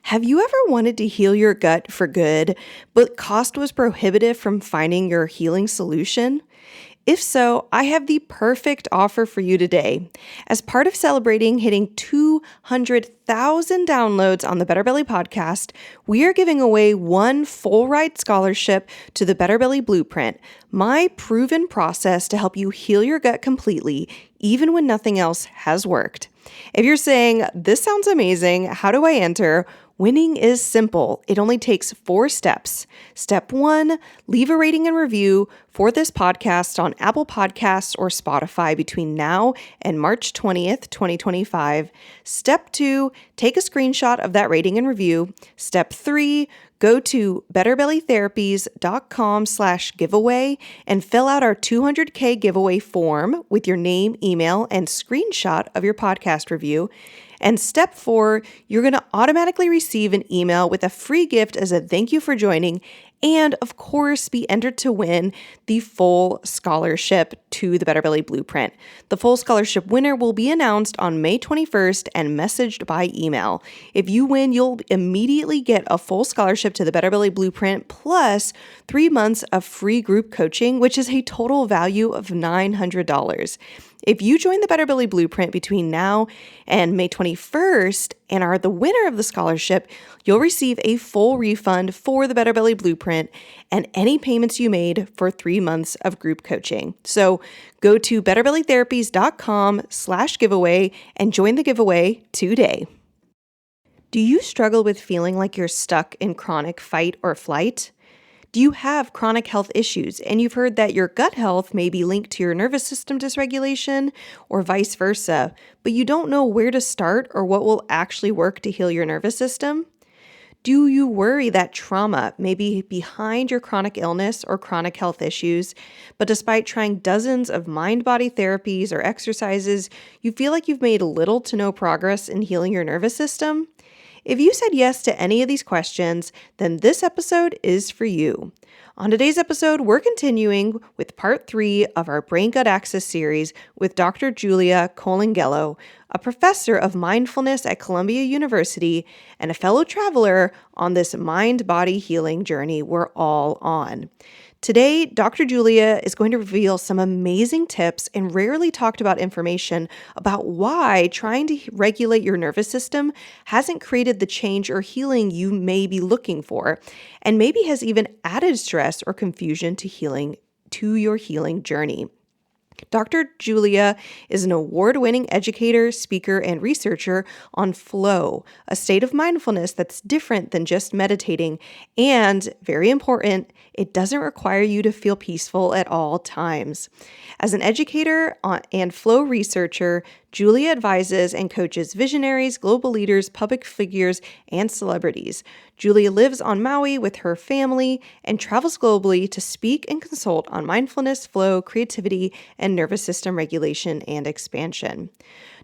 Have you ever wanted to heal your gut for good, but cost was prohibitive from finding your healing solution? If so, I have the perfect offer for you today. As part of celebrating hitting 200,000 downloads on the Better Belly podcast, we are giving away one full ride scholarship to the Better Belly Blueprint, my proven process to help you heal your gut completely, even when nothing else has worked. If you're saying, this sounds amazing, how do I enter? Winning is simple. It only takes 4 steps. Step 1, leave a rating and review for this podcast on Apple Podcasts or Spotify between now and March 20th, 2025. Step 2, take a screenshot of that rating and review. Step 3, go to betterbellytherapies.com/giveaway and fill out our 200K giveaway form with your name, email, and screenshot of your podcast review. And step 4, you're going to automatically receive an email with a free gift as a thank you for joining, and of course be entered to win the full scholarship to the Better Belly Blueprint. The full scholarship winner will be announced on May 21st and messaged by email. If you win, you'll immediately get a full scholarship to the Better Belly Blueprint plus 3 months of free group coaching, which is a total value of $900. If you join the Better Belly Blueprint between now and May 21st and are the winner of the scholarship, you'll receive a full refund for the Better Belly Blueprint and any payments you made for 3 months of group coaching. So go to betterbellytherapies.com/giveaway and join the giveaway today. Do you struggle with feeling like you're stuck in chronic fight or flight? Do you have chronic health issues and you've heard that your gut health may be linked to your nervous system dysregulation or vice versa, but you don't know where to start or what will actually work to heal your nervous system? Do you worry that trauma may be behind your chronic illness or chronic health issues, but despite trying dozens of mind-body therapies or exercises, you feel like you've made little to no progress in healing your nervous system? If you said yes to any of these questions, then this episode is for you. On today's episode, we're continuing with part 3 of our Brain Gut Access series with Dr. Julia Colangelo, a professor of mindfulness at Columbia University and a fellow traveler on this mind-body healing journey we're all on. Today, Dr. Julia is going to reveal some amazing tips and rarely talked about information about why trying to regulate your nervous system hasn't created the change or healing you may be looking for, and maybe has even added stress or confusion to your healing journey. Dr. Julia is an award-winning educator, speaker, and researcher on flow, a state of mindfulness that's different than just meditating, and, very important, it doesn't require you to feel peaceful at all times. As an educator and flow researcher, Julia advises and coaches visionaries, global leaders, public figures, and celebrities. Julia lives on Maui with her family and travels globally to speak and consult on mindfulness, flow, creativity, and nervous system regulation and expansion.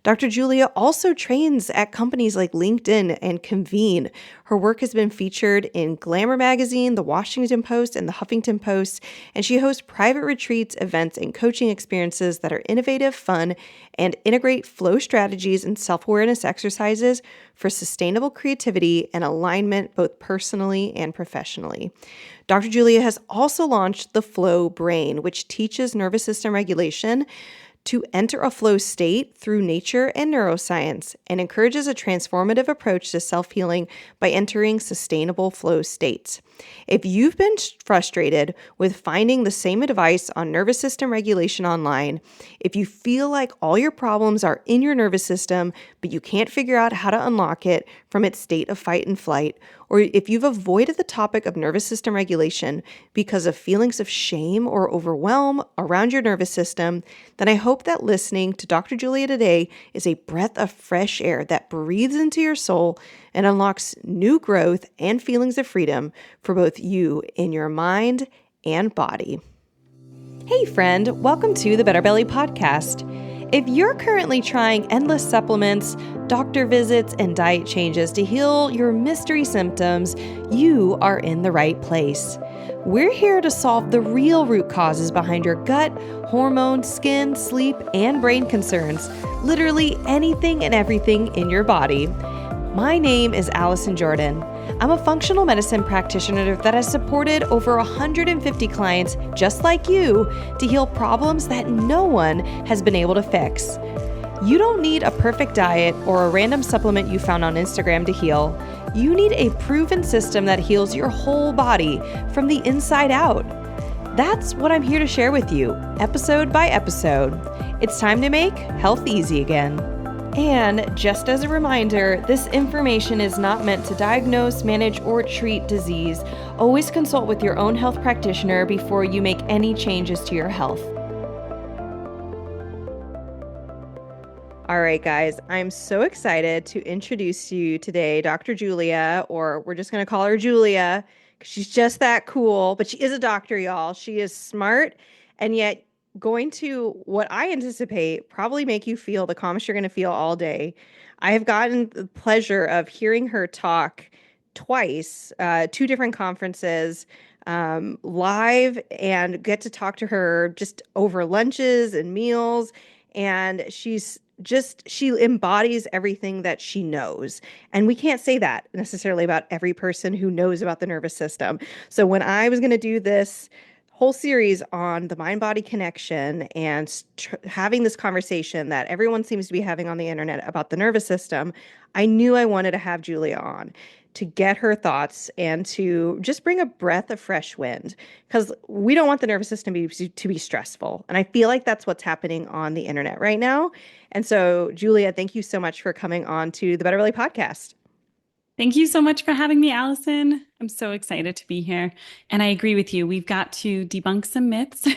Dr. Julia also trains at companies like LinkedIn and Convene. Her work has been featured in Glamour magazine, The Washington Post, and The Huffington Post, and she hosts private retreats, events, and coaching experiences that are innovative, fun, and integrate flow strategies and self-awareness exercises for sustainable creativity and alignment both personally and professionally. Dr. Julia has also launched the Flow Brain, which teaches nervous system regulation to enter a flow state through nature and neuroscience, and encourages a transformative approach to self-healing by entering sustainable flow states. If you've been frustrated with finding the same advice on nervous system regulation online, if you feel like all your problems are in your nervous system, but you can't figure out how to unlock it from its state of fight and flight, or if you've avoided the topic of nervous system regulation because of feelings of shame or overwhelm around your nervous system, then I hope that listening to Dr. Julia today is a breath of fresh air that breathes into your soul and unlocks new growth and feelings of freedom for both you in your mind and body. Hey friend, welcome to the Better Belly podcast. If you're currently trying endless supplements, doctor visits, and diet changes to heal your mystery symptoms, you are in the right place. We're here to solve the real root causes behind your gut, hormones, skin, sleep, and brain concerns, literally anything and everything in your body. My name is Allison Jordan. I'm a functional medicine practitioner that has supported over 150 clients just like you to heal problems that no one has been able to fix. You don't need a perfect diet or a random supplement you found on Instagram to heal. You need a proven system that heals your whole body from the inside out. That's what I'm here to share with you, episode by episode. It's time to make health easy again. And just as a reminder, this information is not meant to diagnose, manage, or treat disease. Always consult with your own health practitioner before you make any changes to your health. All right, guys, I'm so excited to introduce you today, Dr. Julia, or we're just going to call her Julia because she's just that cool. But she is a doctor, y'all. She is smart and yet going to, what I anticipate, probably make you feel the calmest you're going to feel all day. I have gotten the pleasure of hearing her talk twice, two different conferences, live, and get to talk to her just over lunches and meals. And she embodies everything that she knows. And we can't say that necessarily about every person who knows about the nervous system. So when I was going to do this whole series on the mind-body connection and having this conversation that everyone seems to be having on the internet about the nervous system, I knew I wanted to have Julia on to get her thoughts and to just bring a breath of fresh wind, because we don't want the nervous system to be stressful. And I feel like that's what's happening on the internet right now. And so, Julia, thank you so much for coming on to the Better Belly podcast. Thank you so much for having me, Allison. I'm so excited to be here. And I agree with you. We've got to debunk some myths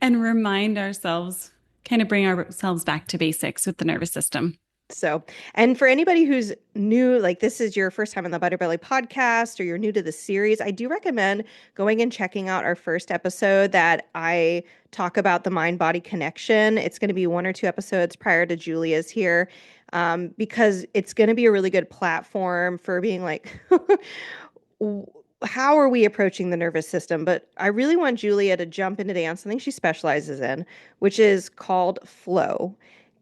and remind ourselves, kind of bring ourselves back to basics with the nervous system. So, and for anybody who's new, like this is your first time on the Better Belly podcast, or you're new to the series, I do recommend going and checking out our first episode that I talk about the mind-body connection. It's going to be one or two episodes prior to Julia's here, because it's going to be a really good platform for being like, how are we approaching the nervous system? But I really want Julia to jump into something she specializes in, which is called flow.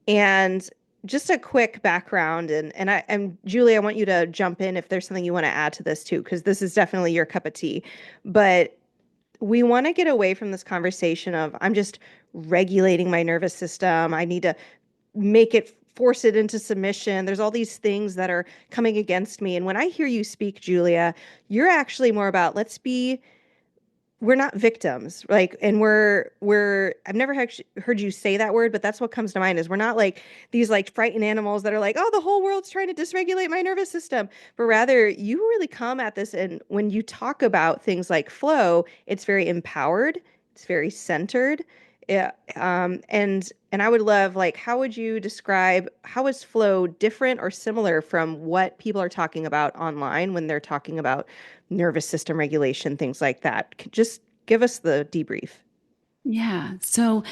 And just a quick background, and Julie, I want you to jump in if there's something you want to add to this too, because this is definitely your cup of tea. But we want to get away from this conversation of I'm just regulating my nervous system. I need to force it into submission. There's all these things that are coming against me. And when I hear you speak, Julia, you're actually more about we're not victims, like, and I've never heard you say that word, but that's what comes to mind is we're not like these like frightened animals that are like, oh, the whole world's trying to dysregulate my nervous system. But rather you really come at this. And when you talk about things like flow, it's very empowered. It's very centered. Yeah. And I would love, like, how would you describe, how is flow different or similar from what people are talking about online when they're talking about nervous system regulation, things like that? Just give us the debrief. Yeah. So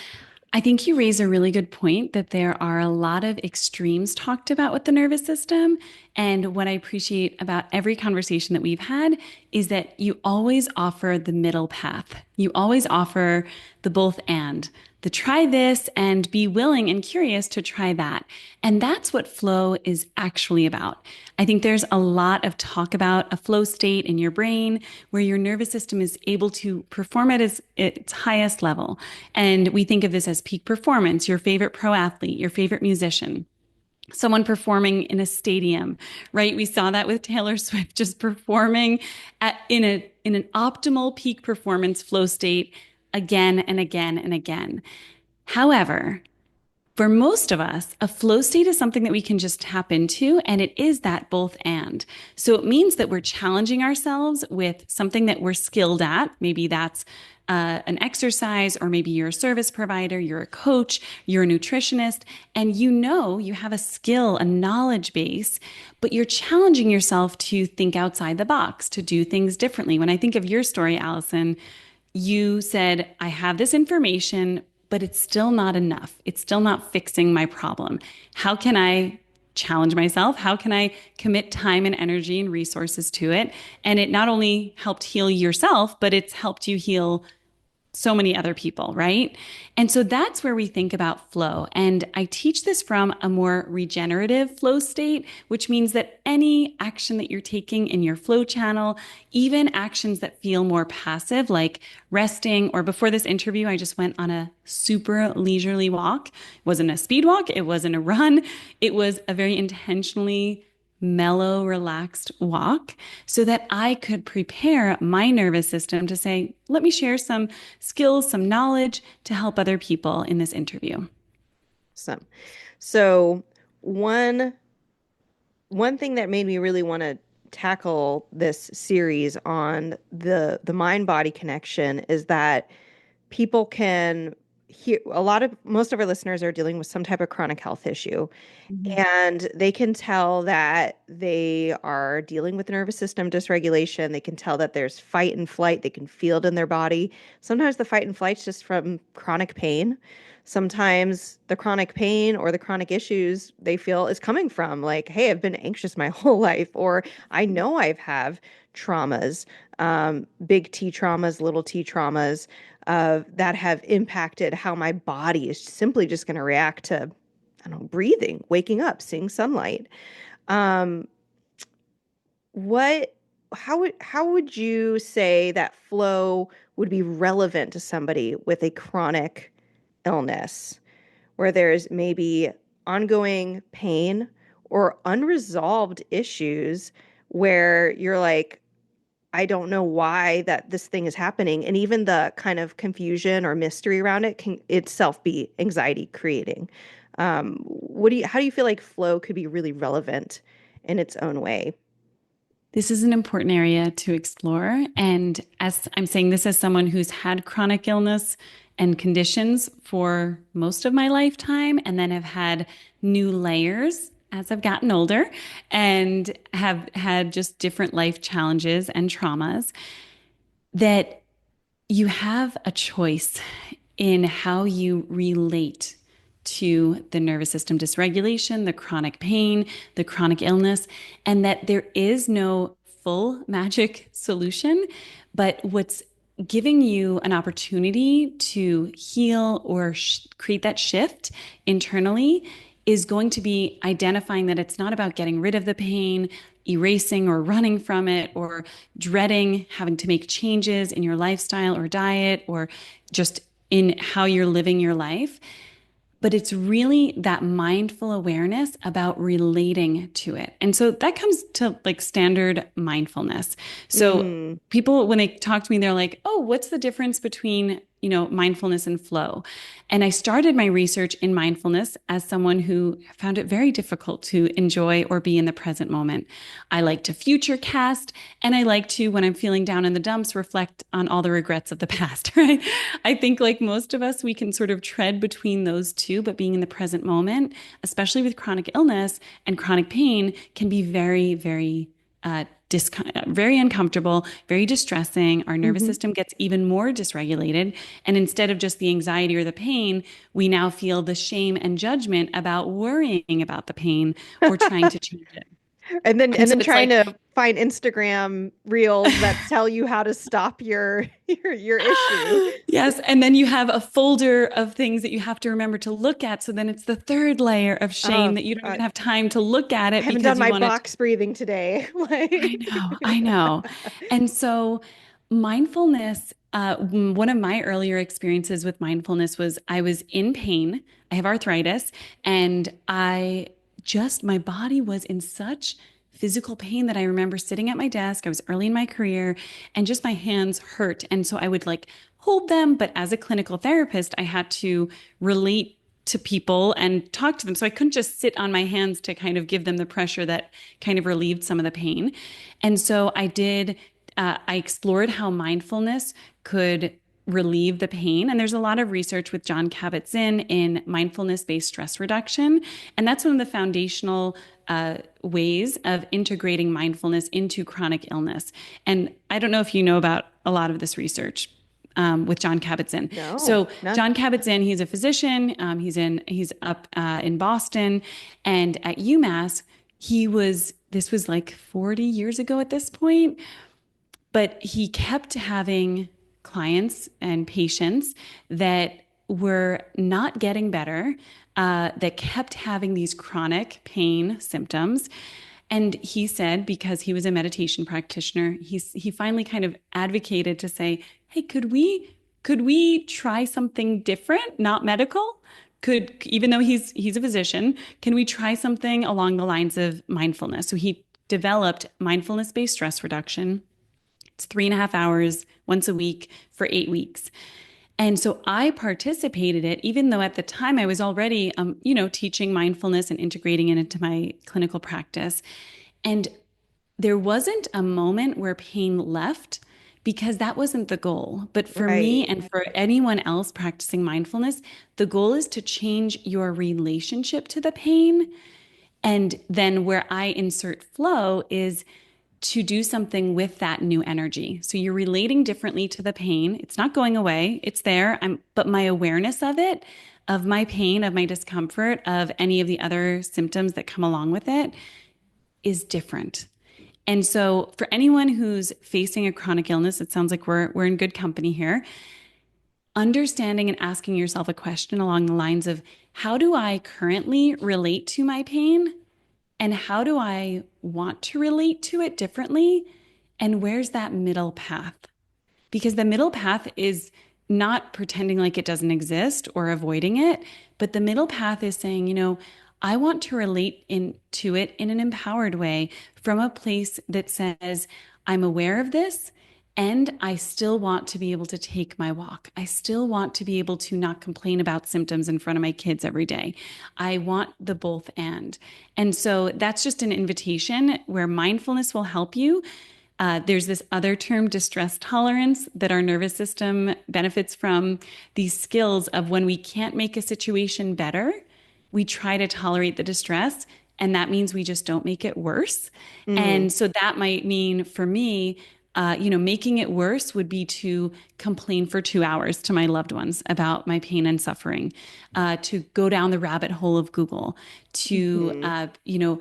I think you raise a really good point that there are a lot of extremes talked about with the nervous system. And what I appreciate about every conversation that we've had is that you always offer the middle path. You always offer the both and. The try this and be willing and curious to try that. And that's what flow is actually about. I think there's a lot of talk about a flow state in your brain where your nervous system is able to perform at its highest level. And we think of this as peak performance, your favorite pro athlete, your favorite musician, someone performing in a stadium, right? We saw that with Taylor Swift, just performing in an optimal peak performance flow state again and again and again. However, for most of us, a flow state is something that we can just tap into, and it is that both and. So it means that we're challenging ourselves with something that we're skilled at. Maybe that's an exercise, or maybe you're a service provider, you're a coach, you're a nutritionist, and you have a skill, a knowledge base, but you're challenging yourself to think outside the box, to do things differently. When I think of your story, Allison, you said, I have this information, but it's still not enough. It's still not fixing my problem. How can I challenge myself? How can I commit time and energy and resources to it? And it not only helped heal yourself, but it's helped you heal so many other people, right? And so that's where we think about flow. And I teach this from a more regenerative flow state, which means that any action that you're taking in your flow channel, even actions that feel more passive, like resting, or before this interview, I just went on a super leisurely walk. It wasn't a speed walk, it wasn't a run, it was a very intentionally mellow, relaxed walk so that I could prepare my nervous system to say, let me share some skills, some knowledge to help other people in this interview. Awesome. So one one thing that made me really want to tackle this series on the mind body connection is that people can hear most of our listeners are dealing with some type of chronic health issue. Mhm. And they can tell that they are dealing with nervous system dysregulation. They can tell that there's fight and flight. They can feel it in their body. Sometimes the fight and flight's just from chronic pain. Sometimes the chronic pain or the chronic issues they feel is coming from like, hey, I've been anxious my whole life, or I know I've have traumas, big T traumas, little T traumas, that have impacted how my body is simply just going to react to, I don't know, breathing, waking up, seeing sunlight. Um, what, how would you say that flow would be relevant to somebody with a chronic illness where there's maybe ongoing pain or unresolved issues where you're like, I don't know why that this thing is happening. And even the kind of confusion or mystery around it can itself be anxiety creating. How do you feel like flow could be really relevant in its own way? This is an important area to explore. And as I'm saying this as someone who's had chronic illness and conditions for most of my lifetime, and then have had new layers as I've gotten older and have had just different life challenges and traumas, that you have a choice in how you relate to the nervous system dysregulation, the chronic pain, the chronic illness, and that there is no full magic solution. But what's giving you an opportunity to heal or create that shift internally is going to be identifying that it's not about getting rid of the pain, erasing or running from it, or dreading having to make changes in your lifestyle or diet, or just in how you're living your life. But it's really that mindful awareness about relating to it. And so that comes to like standard mindfulness. So Mm, people, when they talk to me, they're like, oh, what's the difference between, mindfulness and flow? And I started my research in mindfulness as someone who found it very difficult to enjoy or be in the present moment. I like to future cast, and I like to, when I'm feeling down in the dumps, reflect on all the regrets of the past, right? I think like most of us, we can sort of tread between those two, but being in the present moment, especially with chronic illness and chronic pain, can be very, very very uncomfortable, very distressing. Our nervous hmm system gets even more dysregulated. And instead of just the anxiety or the pain, we now feel the shame and judgment about worrying about the pain or trying to change it. And then And and so then it's trying like, to find Instagram reels that tell you how to stop your your issue. yes. And then you have a folder of things that you have to remember to look at. So then it's the third layer of shame Oh, that you don't even have time to look at I it haven't done because you my want it. box breathing today. I Like, know, I know. And so mindfulness, one of my earlier experiences with mindfulness was I was in pain. I have arthritis, and my body was in such physical pain that I remember sitting at my desk. I was early in my career, and just my hands hurt. And so I would like hold them. But as a clinical therapist, I had to relate to people and talk to them. So I couldn't just sit on my hands to kind of give them the pressure that kind of relieved some of the pain. And so I explored how mindfulness could relieve the pain. And there's a lot of research with John Kabat-Zinn in mindfulness-based stress reduction. And that's one of the foundational ways of integrating mindfulness into chronic illness. And I don't know if you know about a lot of this research. With John Kabat-Zinn. no, So not. John Kabat-Zinn, he's a physician. He's up in Boston, and at UMass, this was like 40 years ago at this point, but he kept having clients and patients that were not getting better, that kept having these chronic pain symptoms. And he said, because he was a meditation practitioner, he finally kind of advocated to say, "Hey, could we try something different, not medical? Could Even though he's a physician, can we try something along the lines of mindfulness?" So he developed mindfulness-based stress reduction. It's 3.5 hours once a week for 8 weeks. And so I participated in it, even though at the time I was already, teaching mindfulness and integrating it into my clinical practice. And there wasn't a moment where pain left because that wasn't the goal. But for me Right. and for anyone else practicing mindfulness, the goal is to change your relationship to the pain. And then where I insert flow is to do something with that new energy. So you're relating differently to the pain. It's not going away. It's there. But my awareness of it, of my pain, of my discomfort, of any of the other symptoms that come along with it is different. And so for anyone who's facing a chronic illness, it sounds like we're in good company here. Understanding and asking yourself a question along the lines of, how do I currently relate to my pain? And how do I want to relate to it differently? And where's that middle path? Because the middle path is not pretending like it doesn't exist or avoiding it, but the middle path is saying, I want to relate into it in an empowered way from a place that says, I'm aware of this. And I still want to be able to take my walk. I still want to be able to not complain about symptoms in front of my kids every day. I want the both and. And so that's just an invitation where mindfulness will help you. There's this other term, distress tolerance, that our nervous system benefits from, these skills of when we can't make a situation better, we try to tolerate the distress. And that means we just don't make it worse. Mm. And so that might mean for me, making it worse would be to complain for 2 hours to my loved ones about my pain and suffering, to go down the rabbit hole of Google, to, Mhm.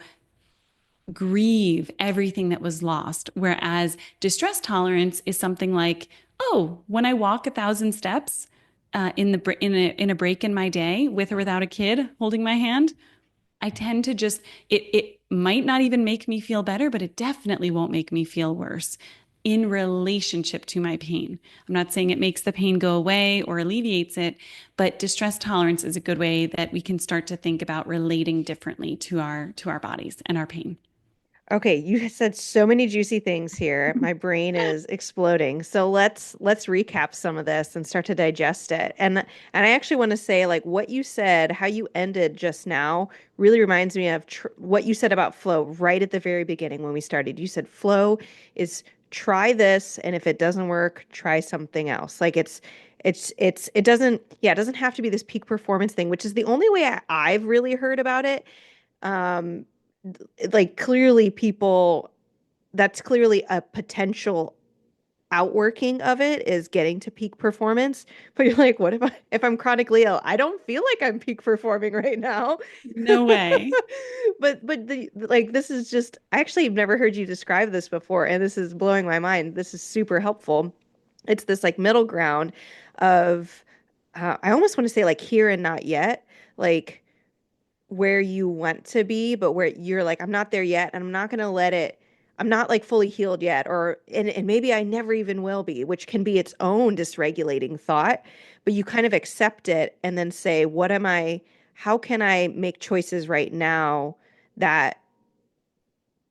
grieve everything that was lost. Whereas distress tolerance is something like, oh, when I walk 1,000 steps in a break in my day, with or without a kid holding my hand, I tend to just, it might not even make me feel better, but it definitely won't make me feel worse in relationship to my pain. I'm not saying it makes the pain go away or alleviates it, but distress tolerance is a good way that we can start to think about relating differently to our bodies and our pain. Okay, you said so many juicy things here. My brain is exploding. So let's recap some of this and start to digest it. And I actually want to say like what you said, how you ended just now really reminds me of what you said about flow right at the very beginning when we started. You said flow is try this, and if it doesn't work, try something else. Like it doesn't, yeah, it doesn't have to be this peak performance thing, which is the only way I've really heard about it. Um, like clearly people, that's clearly a potential outworking of it is getting to peak performance. But you're like, what if I'm chronically ill? I don't feel like I'm peak performing right now. No way. But like this is just, I actually have never heard you describe this before, and this is blowing my mind. This is super helpful. It's this like middle ground of I almost want to say like here and not yet. Like where you want to be, but where you're like, I'm not there yet, and I'm not gonna let it, I'm not like fully healed yet, or and maybe I never even will be, which can be its own dysregulating thought, but you kind of accept it and then say, what am I, how can I make choices right now that,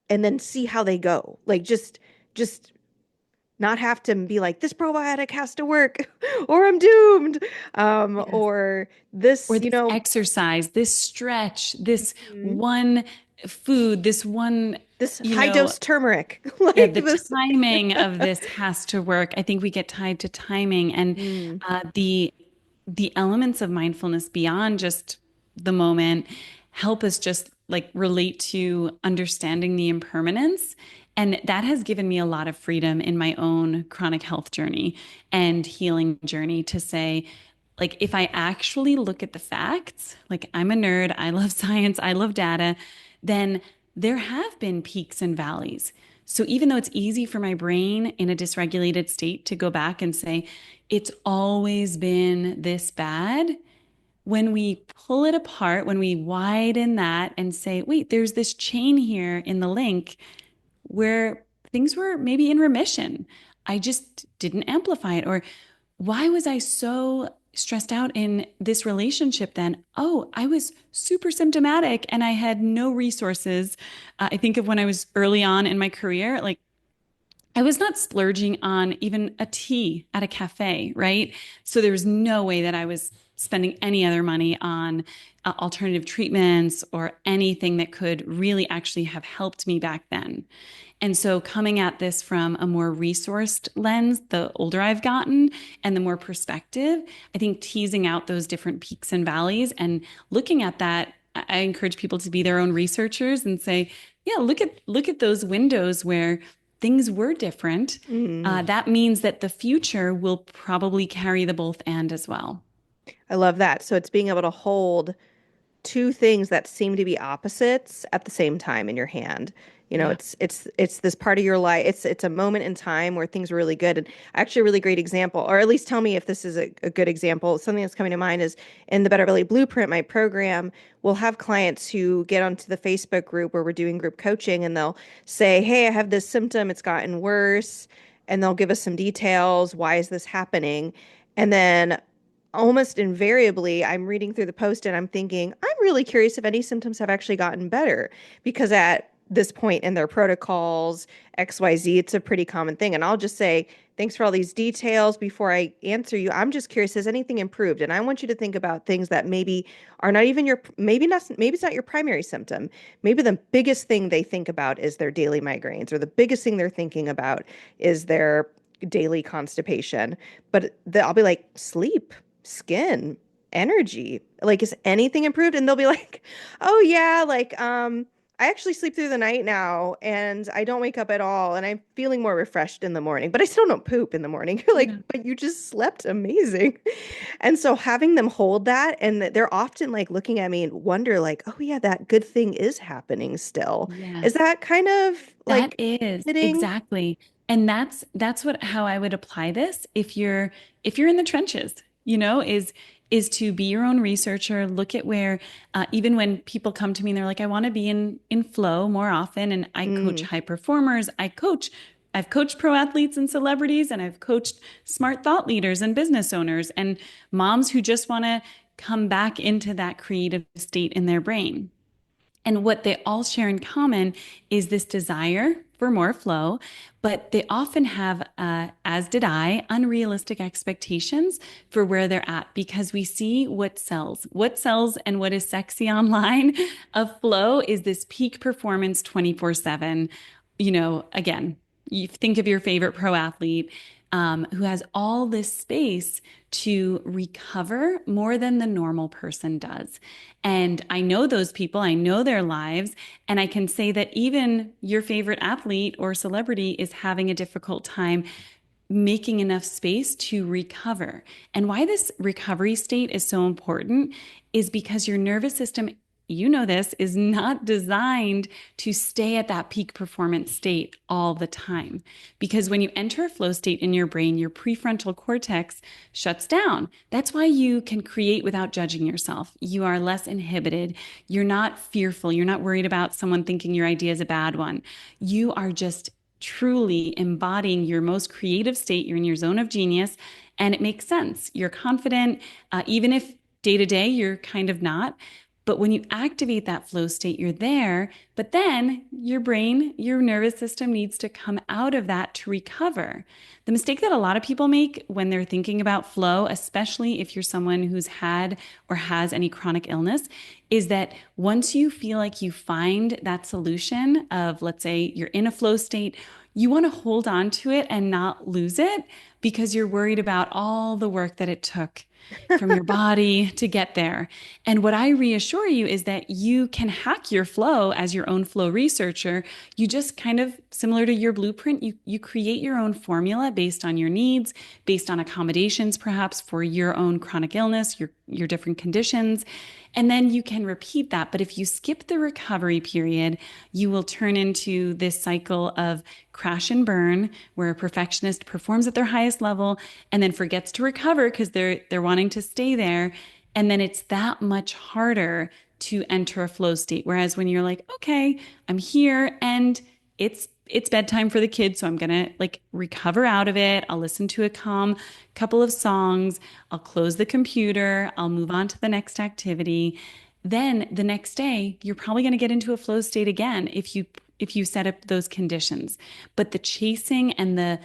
and then see how they go. Like just not have to be like, this probiotic has to work or I'm doomed. Yes. Or this, Or this exercise, this stretch, this mhm, one food, this one, this you high know, dose turmeric, yeah, like the this. timing of this has to work. I think we get tied to timing and Mm, the elements of mindfulness beyond just the moment help us just like relate to understanding the impermanence. And that has given me a lot of freedom in my own chronic health journey and healing journey to say, like, if I actually look at the facts, like I'm a nerd, I love science, I love data, then there have been peaks and valleys. So even though it's easy for my brain in a dysregulated state to go back and say, it's always been this bad, when we pull it apart, when we widen that and say, wait, there's this chain here in the link where things were maybe in remission. I just didn't amplify it. Or why was I so stressed out in this relationship then? Oh, I was super symptomatic and I had no resources. I think of when I was early on in my career, like I was not splurging on even a tea at a cafe, right? So there was no way that I was spending any other money on alternative treatments or anything that could really actually have helped me back then. And so coming at this from a more resourced lens, the older I've gotten and the more perspective, I think teasing out those different peaks and valleys and looking at that, I encourage people to be their own researchers and say, yeah, look at those windows where things were different. Mm. That means that the future will probably carry the both and as well. I love that. So it's being able to hold two things that seem to be opposites at the same time in your hand. You know, Yeah. it's this part of your life. It's a moment in time where things are really good. And actually a really great example, or at least tell me if this is a good example. Something that's coming to mind is in the Better Belly Blueprint, my program, we'll have clients who get onto the Facebook group where we're doing group coaching and they'll say, hey, I have this symptom, it's gotten worse. And they'll give us some details. Why is this happening? And then almost invariably, I'm reading through the post and I'm thinking, I'm really curious if any symptoms have actually gotten better because at this point in their protocols, XYZ, it's a pretty common thing. And I'll just say, thanks for all these details. Before I answer you, I'm just curious, has anything improved? And I want you to think about things that maybe are not even your, maybe it's not your primary symptom. Maybe the biggest thing they think about is their daily migraines, or the biggest thing they're thinking about is their daily constipation. But I'll be like, sleep, skin, energy. Like, is anything improved? And they'll be like, oh yeah, like I actually sleep through the night now and I don't wake up at all and I'm feeling more refreshed in the morning, but I still don't poop in the morning. You're like, Yeah. but you just slept amazing. And so having them hold that and they're often like looking at me and wonder like, oh yeah, that good thing is happening still. Is Yes. that kind of That like is fitting? exactly. And that's what how I would apply this if you're in the trenches, is to be your own researcher, look at where even when people come to me and they're like, I want to be in flow more often. And I coach Mm, high performers, I've coached pro athletes and celebrities, and I've coached smart thought leaders and business owners and moms who just want to come back into that creative state in their brain. And what they all share in common is this desire for more flow, but they often have, as did I, unrealistic expectations for where they're at because we see what sells and what is sexy online of flow is this peak performance 24/7. Again, you think of your favorite pro athlete who has all this space to recover more than the normal person does. And I know those people, I know their lives, and I can say that even your favorite athlete or celebrity is having a difficult time making enough space to recover. And why this recovery state is so important is because your nervous system, this, is not designed to stay at that peak performance state all the time. Because when you enter a flow state in your brain, your prefrontal cortex shuts down. That's why you can create without judging yourself. You are less inhibited. You're not fearful. You're not worried about someone thinking your idea is a bad one. You are just truly embodying your most creative state. You're in your zone of genius, and it makes sense. You're confident, even if day to day you're kind of not. But when you activate that flow state, you're there. But then your brain, your nervous system needs to come out of that to recover. The mistake that a lot of people make when they're thinking about flow, especially if you're someone who's had or has any chronic illness, is that once you feel like you find that solution of, let's say, you're in a flow state, you want to hold on to it and not lose it. because you're worried about all the work that it took from your body to get there. And what I reassure you is that you can hack your flow as your own flow researcher. You just kind of similar to your blueprint, you create your own formula based on your needs, based on accommodations perhaps for your own chronic illness, your different conditions. And then you can repeat that. But if you skip the recovery period, you will turn into this cycle of crash and burn, where a perfectionist performs at their highest level and then forgets to recover because they're wanting to stay there. And then it's that much harder to enter a flow state. Whereas when you're like, okay, I'm here and it's bedtime for the kids, so I'm gonna like recover out of it. I'll listen to a calm couple of songs. I'll close the computer. I'll move on to the next activity. Then the next day, you're probably going to get into a flow state again if you set up those conditions. But the chasing and the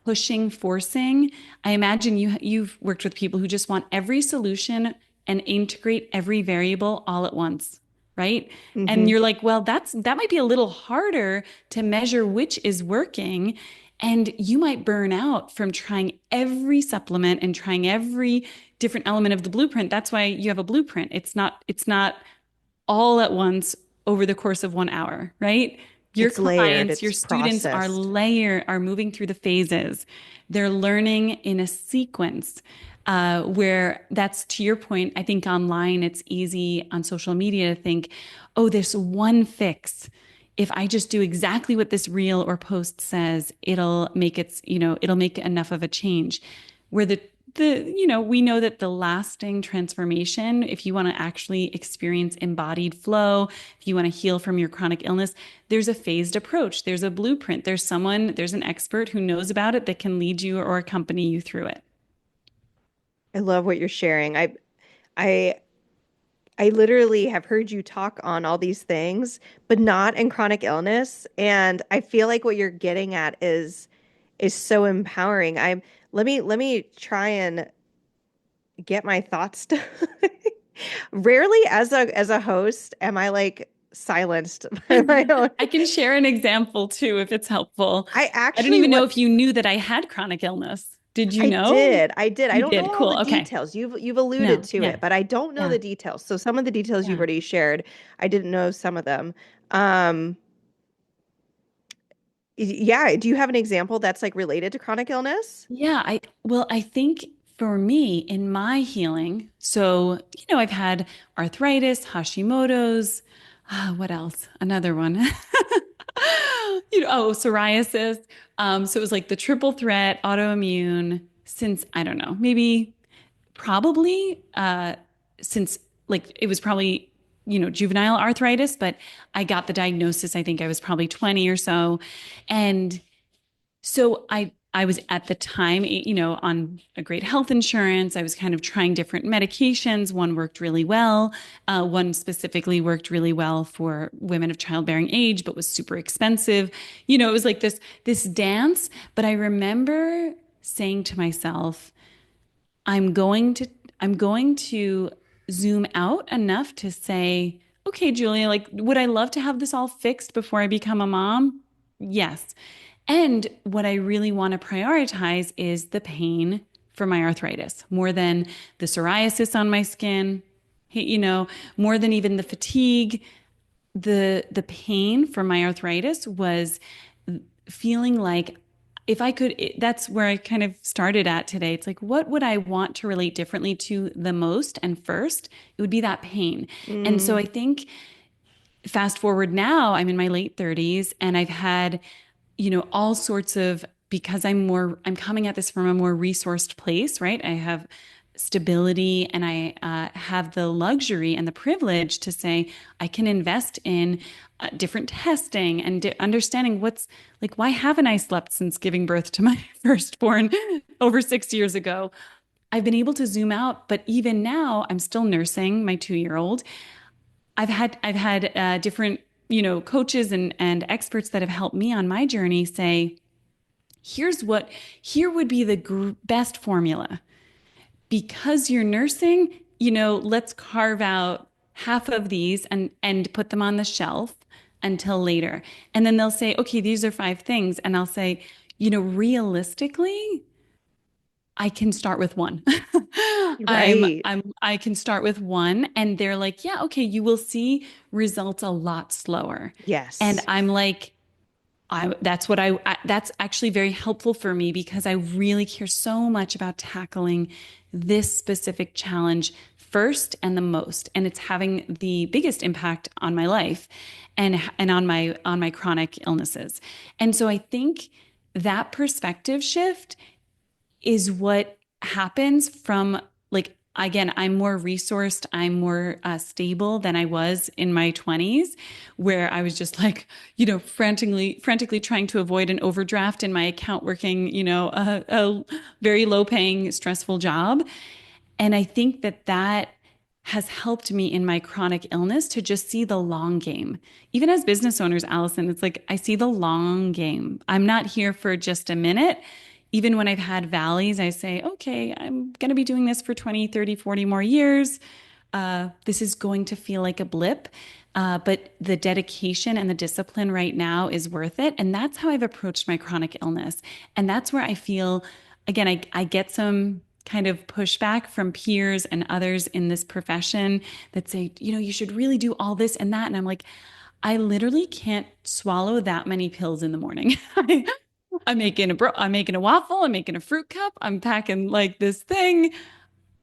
pushing, forcing, I imagine you've worked with people who just want every solution and integrate every variable all at once, right? And Hmm. you're like, well, that might be a little harder to measure which is working. And you might burn out from trying every supplement and trying every different element of the blueprint. That's why you have a blueprint. It's not all at once over the course of 1 hour, right? Your It's layered, clients, your it's students processed. are moving through the phases. They're learning in a sequence where that's to your point. I think online it's easy on social media to think, oh, there's one fix. If I just do exactly what this reel or post says, it'll make enough of a change. Where we know that the lasting transformation, if you want to actually experience embodied flow, if you want to heal from your chronic illness, there's a phased approach. There's a blueprint. There's an expert who knows about it that can lead you or accompany you through it. I love what you're sharing. I I literally have heard you talk on all these things, but not in chronic illness. And I feel like what you're getting at is so empowering. Let me try and get my thoughts to rarely as a host am I like silenced by my own. I can share an example too if it's helpful. I I don't actually even know what if you knew that I had chronic illness. Did you I know? did. I did. I You don't know did. all the Cool. Okay. details. You've alluded No. to Yeah. it, but I don't know Yeah. the details. So some of the details you've Yeah. already shared, I didn't know some of them. Um, yeah, do you have an example that's like related to chronic illness? Yeah, I think for me in my healing, so I've had arthritis, Hashimoto's, what else? Another one. Psoriasis. So it was like the triple threat autoimmune since I don't know, maybe probably since like it was probably juvenile arthritis, but I got the diagnosis I think I was probably 20 or so. And so I was at the time, on a great health insurance. I was kind of trying different medications. One worked really well. One specifically worked really well for women of childbearing age, but was super expensive. It was like this dance. But I remember saying to myself, I'm going to I'm going to zoom out enough to say, okay, Julia, like, would I love to have this all fixed before I become a mom? Yes. And what I really want to prioritize is the pain for my arthritis more than the psoriasis on my skin, more than even the fatigue. The pain for my arthritis was feeling like if I could, that's where I kind of started at today. It's like, what would I want to relate differently to the most and first? It would be that pain. And so Mm, I think fast forward now, I'm in my late 30s and I've had, all sorts of, because I'm coming at this from a more resourced place, right? I have stability and I have the luxury and the privilege to say I can invest in different testing and understanding what's like, why haven't I slept since giving birth to my firstborn over 6 years ago? I've been able to zoom out, but even now, I'm still nursing my 2 year old. I've had different coaches and experts that have helped me on my journey say, here would be the best formula because you're nursing. Let's carve out half of these and put them on the shelf until later. And then they'll say, okay, these are 5 things, and I'll say, realistically, I can start with one. Right. I can start with one and they're like, yeah, okay, you will see results a lot slower. And Yes. I'm like, that's actually very helpful for me because I really care so much about tackling this specific challenge first and the most. And it's having the biggest impact on my life and on my chronic illnesses. And so I think that perspective shift is what happens from like again, I'm more resourced, I'm more stable than I was in my 20s, where I was just like, frantically trying to avoid an overdraft in my account, working, a very low paying, stressful job. And I think that has helped me in my chronic illness to just see the long game. Even as business owners, Allison, it's like I see the long game. I'm not here for just a minute. Even when I've had valleys, I say, okay, I'm going to be doing this for 20, 30, 40 more years. This is going to feel like a blip. But the dedication and the discipline right now is worth it. And that's how I've approached my chronic illness. And that's where I feel, again, I get some kind of pushback from peers and others in this profession that say, you should really do all this and that. And I'm like, I literally can't swallow that many pills in the morning. I'm making a waffle, I'm making a fruit cup, I'm packing like this thing.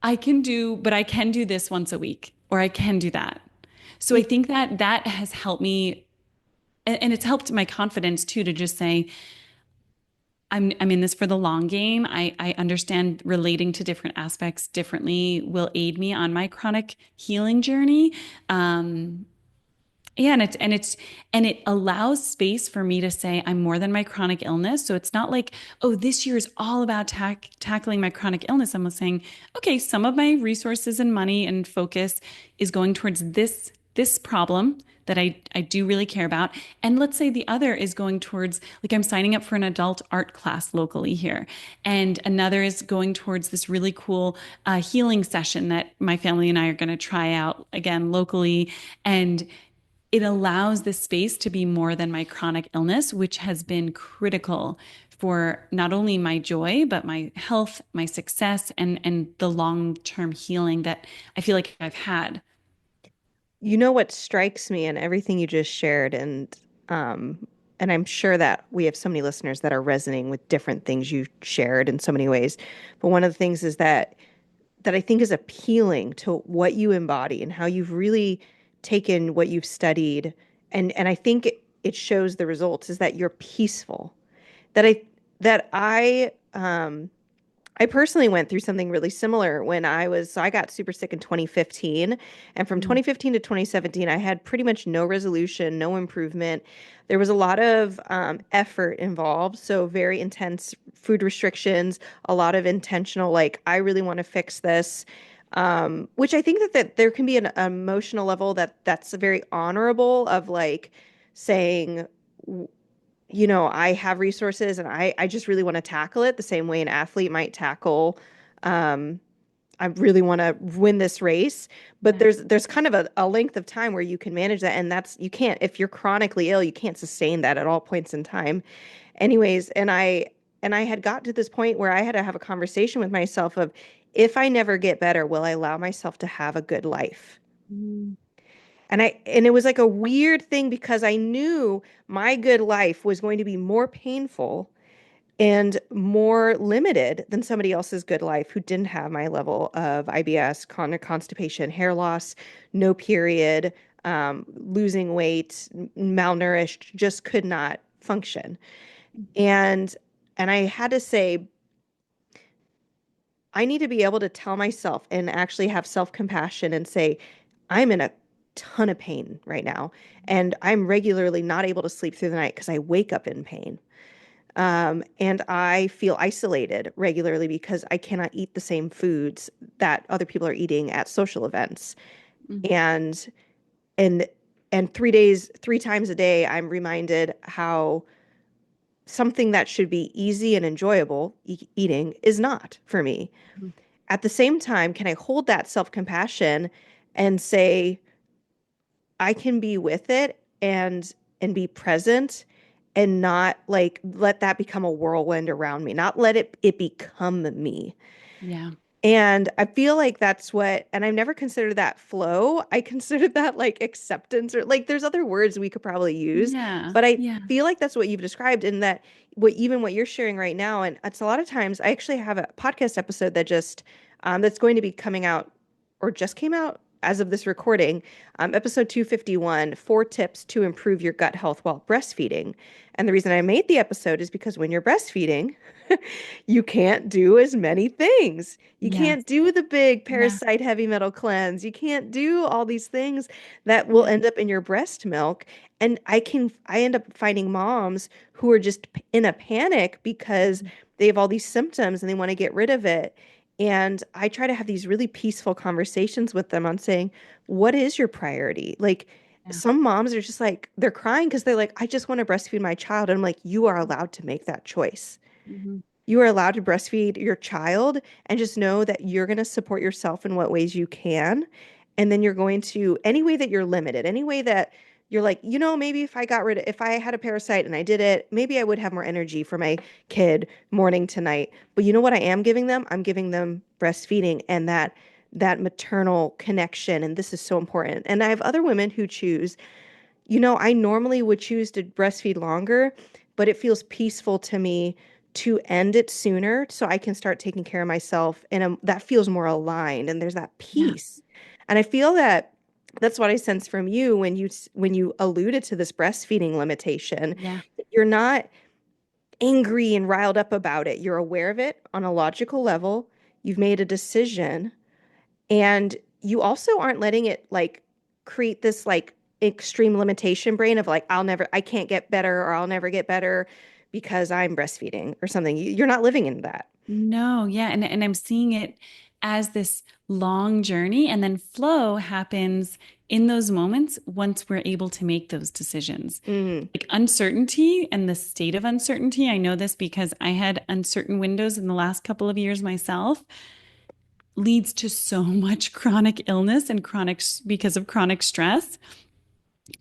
But I can do this once a week, or I can do that. So I Y- think that has helped me, and it's helped my confidence too, to just say, I'm in this for the long game. I understand relating to different aspects differently will aid me on my chronic healing journey. Yeah, and it allows space for me to say I'm more than my chronic illness. So it's not like, oh, this year is all about tackling my chronic illness. I'm saying, okay, some of my resources and money and focus is going towards this problem that I do really care about. And let's say the other is going towards, like, I'm signing up for an adult art class locally here. And another is going towards this really cool healing session that my family and I are going to try out again locally. And it allows this space to be more than my chronic illness, which has been critical for not only my joy, but my health, my success, and the long-term healing that I feel like I've had. You know what strikes me in everything you just shared, and I'm sure that we have so many listeners that are resonating with different things you shared in so many ways. But one of the things is that I think is appealing to what you embody and how you've really taken what you've studied, and I think it shows the results is that you're peaceful. That I personally went through something really similar when so I got super sick in 2015. And from Mm, 2015 to 2017, I had pretty much no resolution, no improvement. There was a lot of effort involved. So, very intense food restrictions, a lot of intentional, like, I really want to fix this. Which I think that there can be an emotional level that's very honorable of like saying, I have resources and I just really want to tackle it the same way an athlete might tackle, um, I really want to win this race. But yeah. there's kind of a length of time where you can manage that. And you can't, if you're chronically ill, you can't sustain that at all points in time. Anyways, and I had got to this point where I had to have a conversation with myself of if I never get better, will I allow myself to have a good life? Mm, And it was like a weird thing because I knew my good life was going to be more painful and more limited than somebody else's good life who didn't have my level of IBS, chronic constipation, hair loss, no period, losing weight, malnourished, just could not function. And and I had to say, I need to be able to tell myself and actually have self-compassion and say, I'm in a ton of pain right now. And I'm regularly not able to sleep through the night because I wake up in pain. And I feel isolated regularly because I cannot eat the same foods that other people are eating at social events. mm, And and and 3 times a day, I'm reminded how something that should be easy and enjoyable, eating, is not for me. mm, At the same time, can I hold that self-compassion and say, I can be with it and be present and not like let that become a whirlwind around me, not let it become me. Yeah. And I feel like that's what, and I've never considered that flow. I considered that like acceptance, or like there's other words we could probably use, Yeah. but I Yeah. feel like that's what you've described, and that what even what you're sharing right now. And it's a lot of times I actually have a podcast episode that just that's going to be coming out or just came out as of this recording, episode 251, 4 tips to improve your gut health while breastfeeding. And the reason I made the episode is because when you're breastfeeding, you can't do as many things. You Yes. can't do the big Yeah. parasite heavy metal cleanse. You can't do all these things that will Yeah. end up in your breast milk. And I end up finding moms who are just in a panic because they have all these symptoms and they want to get rid of it. And I try to have these really peaceful conversations with them on saying, what is your priority? Like, Yeah. some moms are just like, they're crying because they're like, I just want to breastfeed my child. And I'm like, you are allowed to make that choice. Mhm. You are allowed to breastfeed your child, and just know that you're going to support yourself in what ways you can. And then you're going to, any way that you're limited, any way that you're like, maybe if I had a parasite and I did it, maybe I would have more energy for my kid morning to night. But you know what I am giving them? I'm giving them breastfeeding and that maternal connection. And this is so important. And I have other women who choose, I normally would choose to breastfeed longer, but it feels peaceful to me to end it sooner so I can start taking care of myself. And that feels more aligned and there's that Yeah. peace. And I feel that that's what I sense from you when you alluded to this breastfeeding limitation. Yeah. You're not angry and riled up about it. You're aware of it on a logical level. You've made a decision, and you also aren't letting it like create this like extreme limitation brain of like, I can't get better, or I'll never get better because I'm breastfeeding or something. You're not living in that. No, yeah. And I'm seeing it as this long journey, and then flow happens in those moments once we're able to make those decisions. Mm, Like uncertainty and the state of uncertainty. I know this because I had uncertain windows in the last couple of years myself, leads to so much chronic illness and because of chronic stress.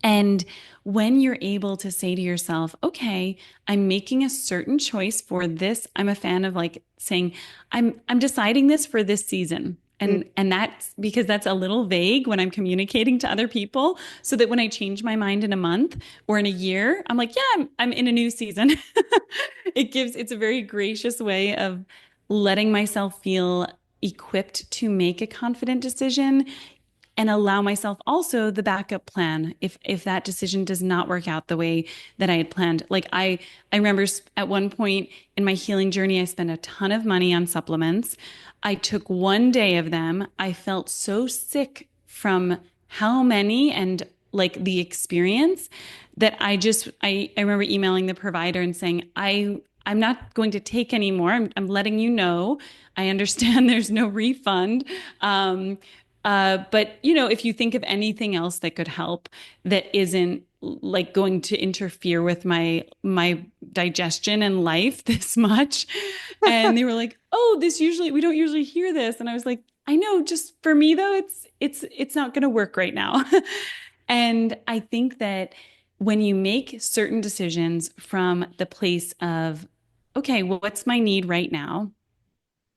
And when you're able to say to yourself, okay, I'm making a certain choice for this. I'm a fan of like saying, I'm deciding this for this season. mm. And that's because that's a little vague when I'm communicating to other people, so that when I change my mind in a month or in a year, I'm like, yeah, I'm in a new season. It's a very gracious way of letting myself feel equipped to make a confident decision, and allow myself also the backup plan if that decision does not work out the way that I had planned. Like I remember at one point in my healing journey, I spent a ton of money on supplements. I took one day of them. I felt so sick from how many and like the experience that I remember emailing the provider and saying, I'm not going to take any more. I'm letting you know. I understand there's no refund. But if you think of anything else that could help that isn't like going to interfere with my digestion and life this much. And they were like, "Oh, we don't usually hear this." And I was like, "I know, just for me though, it's not going to work right now." And I think that when you make certain decisions from the place of, okay, well, what's my need right now?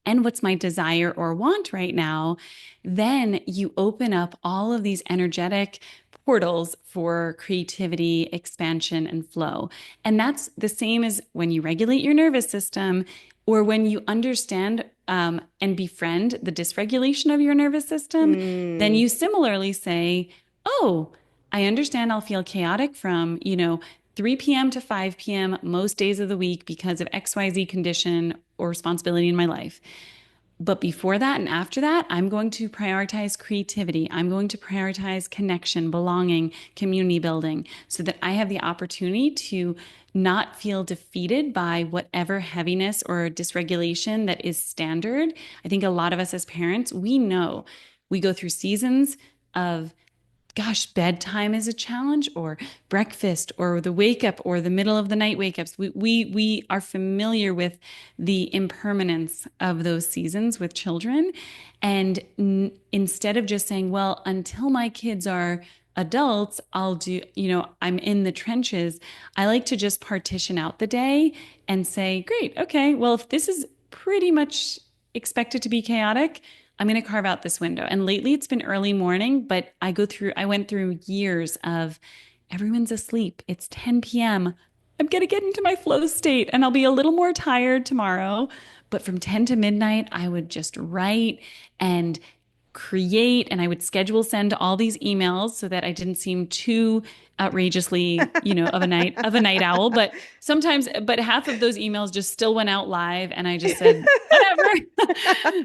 And what's my desire or want right now, then you open up all of these energetic portals for creativity, expansion, and flow. And that's the same as when you regulate your nervous system, or when you understand and befriend the dysregulation of your nervous system. Then Mm, you similarly say, oh, I understand I'll feel chaotic from, 3 p.m. to 5 p.m. most days of the week because of XYZ condition or responsibility in my life. But before that and after that, I'm going to prioritize creativity. I'm going to prioritize connection, belonging, community building, so that I have the opportunity to not feel defeated by whatever heaviness or dysregulation that is standard. I think a lot of us as parents, we know we go through seasons of, gosh, bedtime is a challenge, or breakfast, or the wake up, or the middle of the night wake ups. We are familiar with the impermanence of those seasons with children. And instead of just saying, well, until my kids are adults, I'll do, I'm in the trenches. I like to just partition out the day and say, great, okay, well, if this is pretty much expected to be chaotic, I'm going to carve out this window. And lately it's been early morning, but I went through years of everyone's asleep. It's 10 p.m. I'm going to get into my flow state and I'll be a little more tired tomorrow. But from 10 to midnight, I would just write and create, and I would schedule send all these emails so that I didn't seem too outrageously, of a night owl. But sometimes, but half of those emails just still went out live, and I just said, whatever,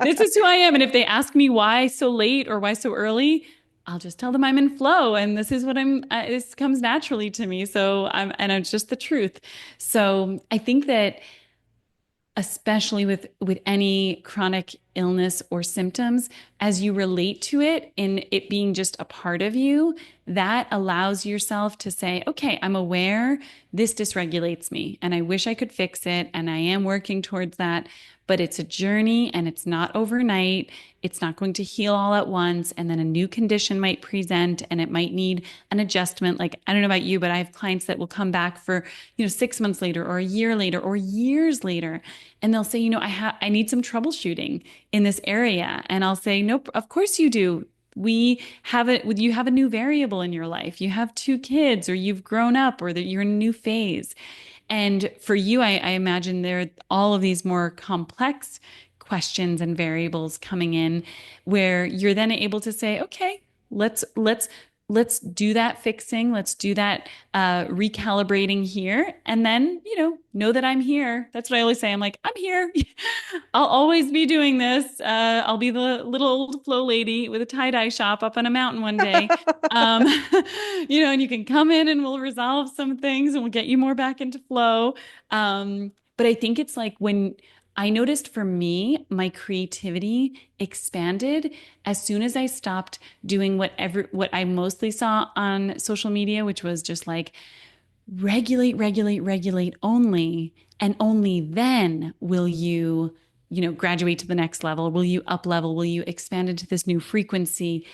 this is who I am. And if they ask me why so late or why so early, I'll just tell them I'm in flow and this is what this comes naturally to me. And it's just the truth. So I think that especially with any chronic illness or symptoms, as you relate to it in it being just a part of you, that allows yourself to say, okay, I'm aware this dysregulates me and I wish I could fix it and I am working towards that, but it's a journey and it's not overnight. It's not going to heal all at once, and then a new condition might present and it might need an adjustment. Like, I don't know about you, but I have clients that will come back for, 6 months later or a year later or years later, and they'll say, I need some troubleshooting in this area. And I'll say, nope, of course you do. You have a new variable in your life. You have two kids, or you've grown up, or that you're in a new phase. And for you, I imagine there are all of these more complex questions and variables coming in where you're then able to say, okay, let's do that fixing. Let's do that recalibrating here. And then, know that I'm here. That's what I always say. I'm like, I'm here. I'll always be doing this. I'll be the little old flow lady with a tie-dye shop up on a mountain one day. Um, and you can come in and we'll resolve some things and we'll get you more back into flow. But I think it's like when I noticed for me, my creativity expanded as soon as I stopped doing what I mostly saw on social media, which was just like regulate, regulate, regulate only, and only then will you, graduate to the next level. Will you up level? Will you expand into this new frequency?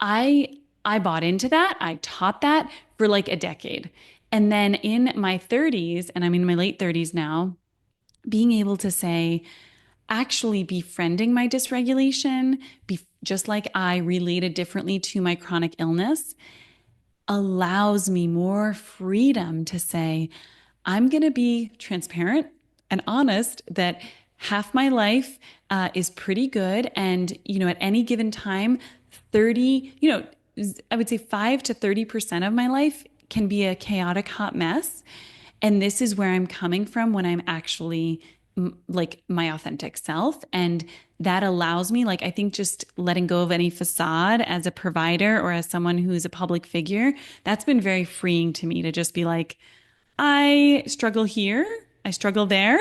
I I bought into that. I taught that for like a decade. And then in my 30s, and I'm in my late 30s now, being able to say, actually befriending my dysregulation, just like I related differently to my chronic illness, allows me more freedom to say, I'm going to be transparent and honest that half my life is pretty good. And, at any given time, 30, I would say 5 to 30% of my life can be a chaotic hot mess. And this is where I'm coming from when I'm actually like my authentic self. And that allows me, like, I think just letting go of any facade as a provider or as someone who's a public figure, that's been very freeing to me to just be like, I struggle here, I struggle there,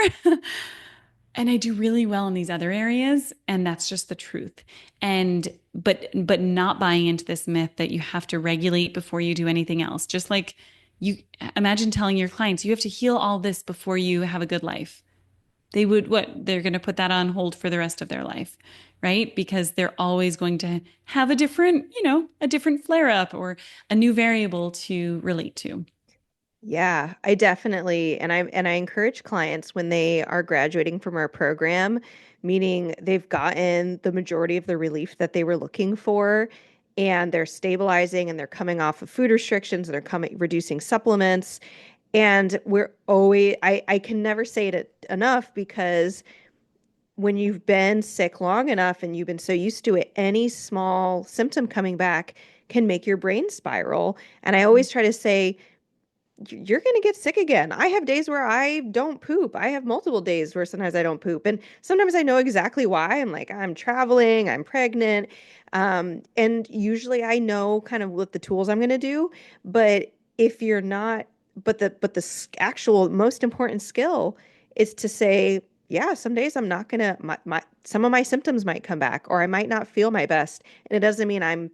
and I do really well in these other areas, and that's just the truth. And but not buying into this myth that you have to regulate before you do anything else. Just like you imagine telling your clients you have to heal all this before you have a good life. They would what? They're going to put that on hold for the rest of their life, right? Because they're always going to have a different flare up or a new variable to relate to. Yeah, I definitely, and I encourage clients when they are graduating from our program, meaning they've gotten the majority of the relief that they were looking for, and they're stabilizing and they're coming off of food restrictions and they're coming reducing supplements. And I can never say it enough because when you've been sick long enough and you've been so used to it, any small symptom coming back can make your brain spiral. And I always try to say, you're going to get sick again. I have days where I don't poop. I have multiple days where sometimes I don't poop. And sometimes I know exactly why. I'm like, I'm traveling, I'm pregnant. And usually I know kind of what the tools I'm going to do. But if you're not, but the actual most important skill is to say, yeah, some days I'm not going to, some of my symptoms might come back or I might not feel my best. And it doesn't mean I'm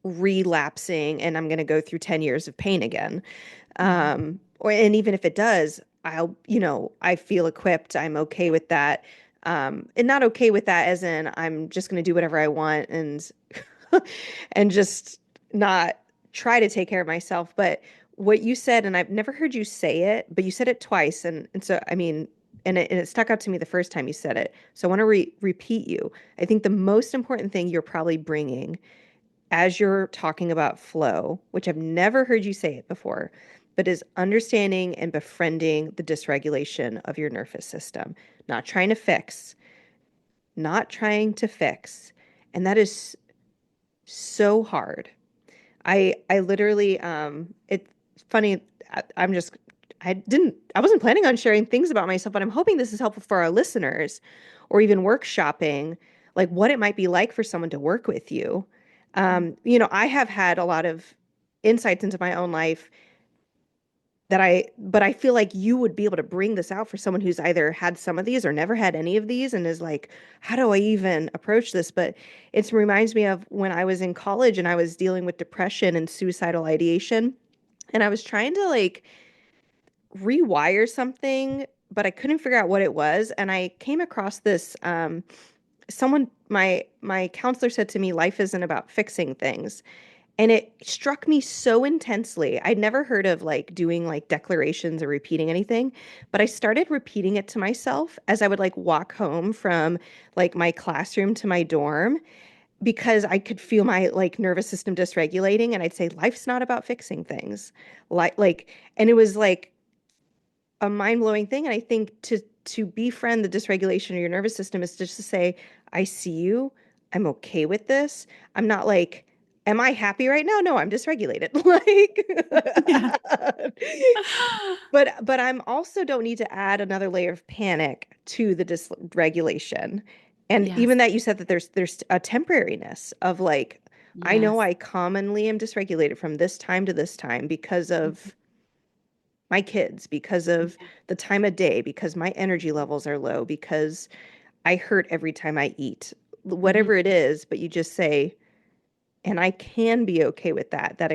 relapsing and I'm going to go through 10 years of pain again. And even if it does, I feel equipped. I'm okay with that. And not okay with that as in I'm just going to do whatever I want and, and just not try to take care of myself. But what you said, and I've never heard you say it, but you said it twice, and so I mean, and it stuck out to me the first time you said it. So I want to repeat you. I think the most important thing you're probably bringing as you're talking about flow, which I've never heard you say it before, but is understanding and befriending the dysregulation of your nervous system, not trying to fix, not trying to fix. And that is so hard. I literally it's funny. I'm just I wasn't planning on sharing things about myself, but I'm hoping this is helpful for our listeners or even workshopping like what it might be like for someone to work with you. I have had a lot of insights into my own life but I feel like you would be able to bring this out for someone who's either had some of these or never had any of these and is like, how do I even approach this? But it reminds me of when I was in college and I was dealing with depression and suicidal ideation. And I was trying to like rewire something, but I couldn't figure out what it was. And I came across this someone my counselor said to me, life isn't about fixing things. And it struck me so intensely. I'd never heard of like doing like declarations or repeating anything, but I started repeating it to myself as I would like walk home from like my classroom to my dorm because I could feel my like nervous system dysregulating and I'd say life's not about fixing things. And it was like a mind-blowing thing. And I think to befriend the dysregulation of your nervous system is just to say, I see you. I'm okay with this. I'm not like, am I happy right now? No, I'm dysregulated. Yeah. But I'm also don't need to add another layer of panic to the dysregulation. And Yes. even that you said that there's a temporariness of like, I know Yes. I commonly am dysregulated from this time to this time because of my kids, because of Yeah. the time of day, because my energy levels are low, because I hurt every time I eat, Mhm. whatever it is, but you just say, and I can be okay with that. I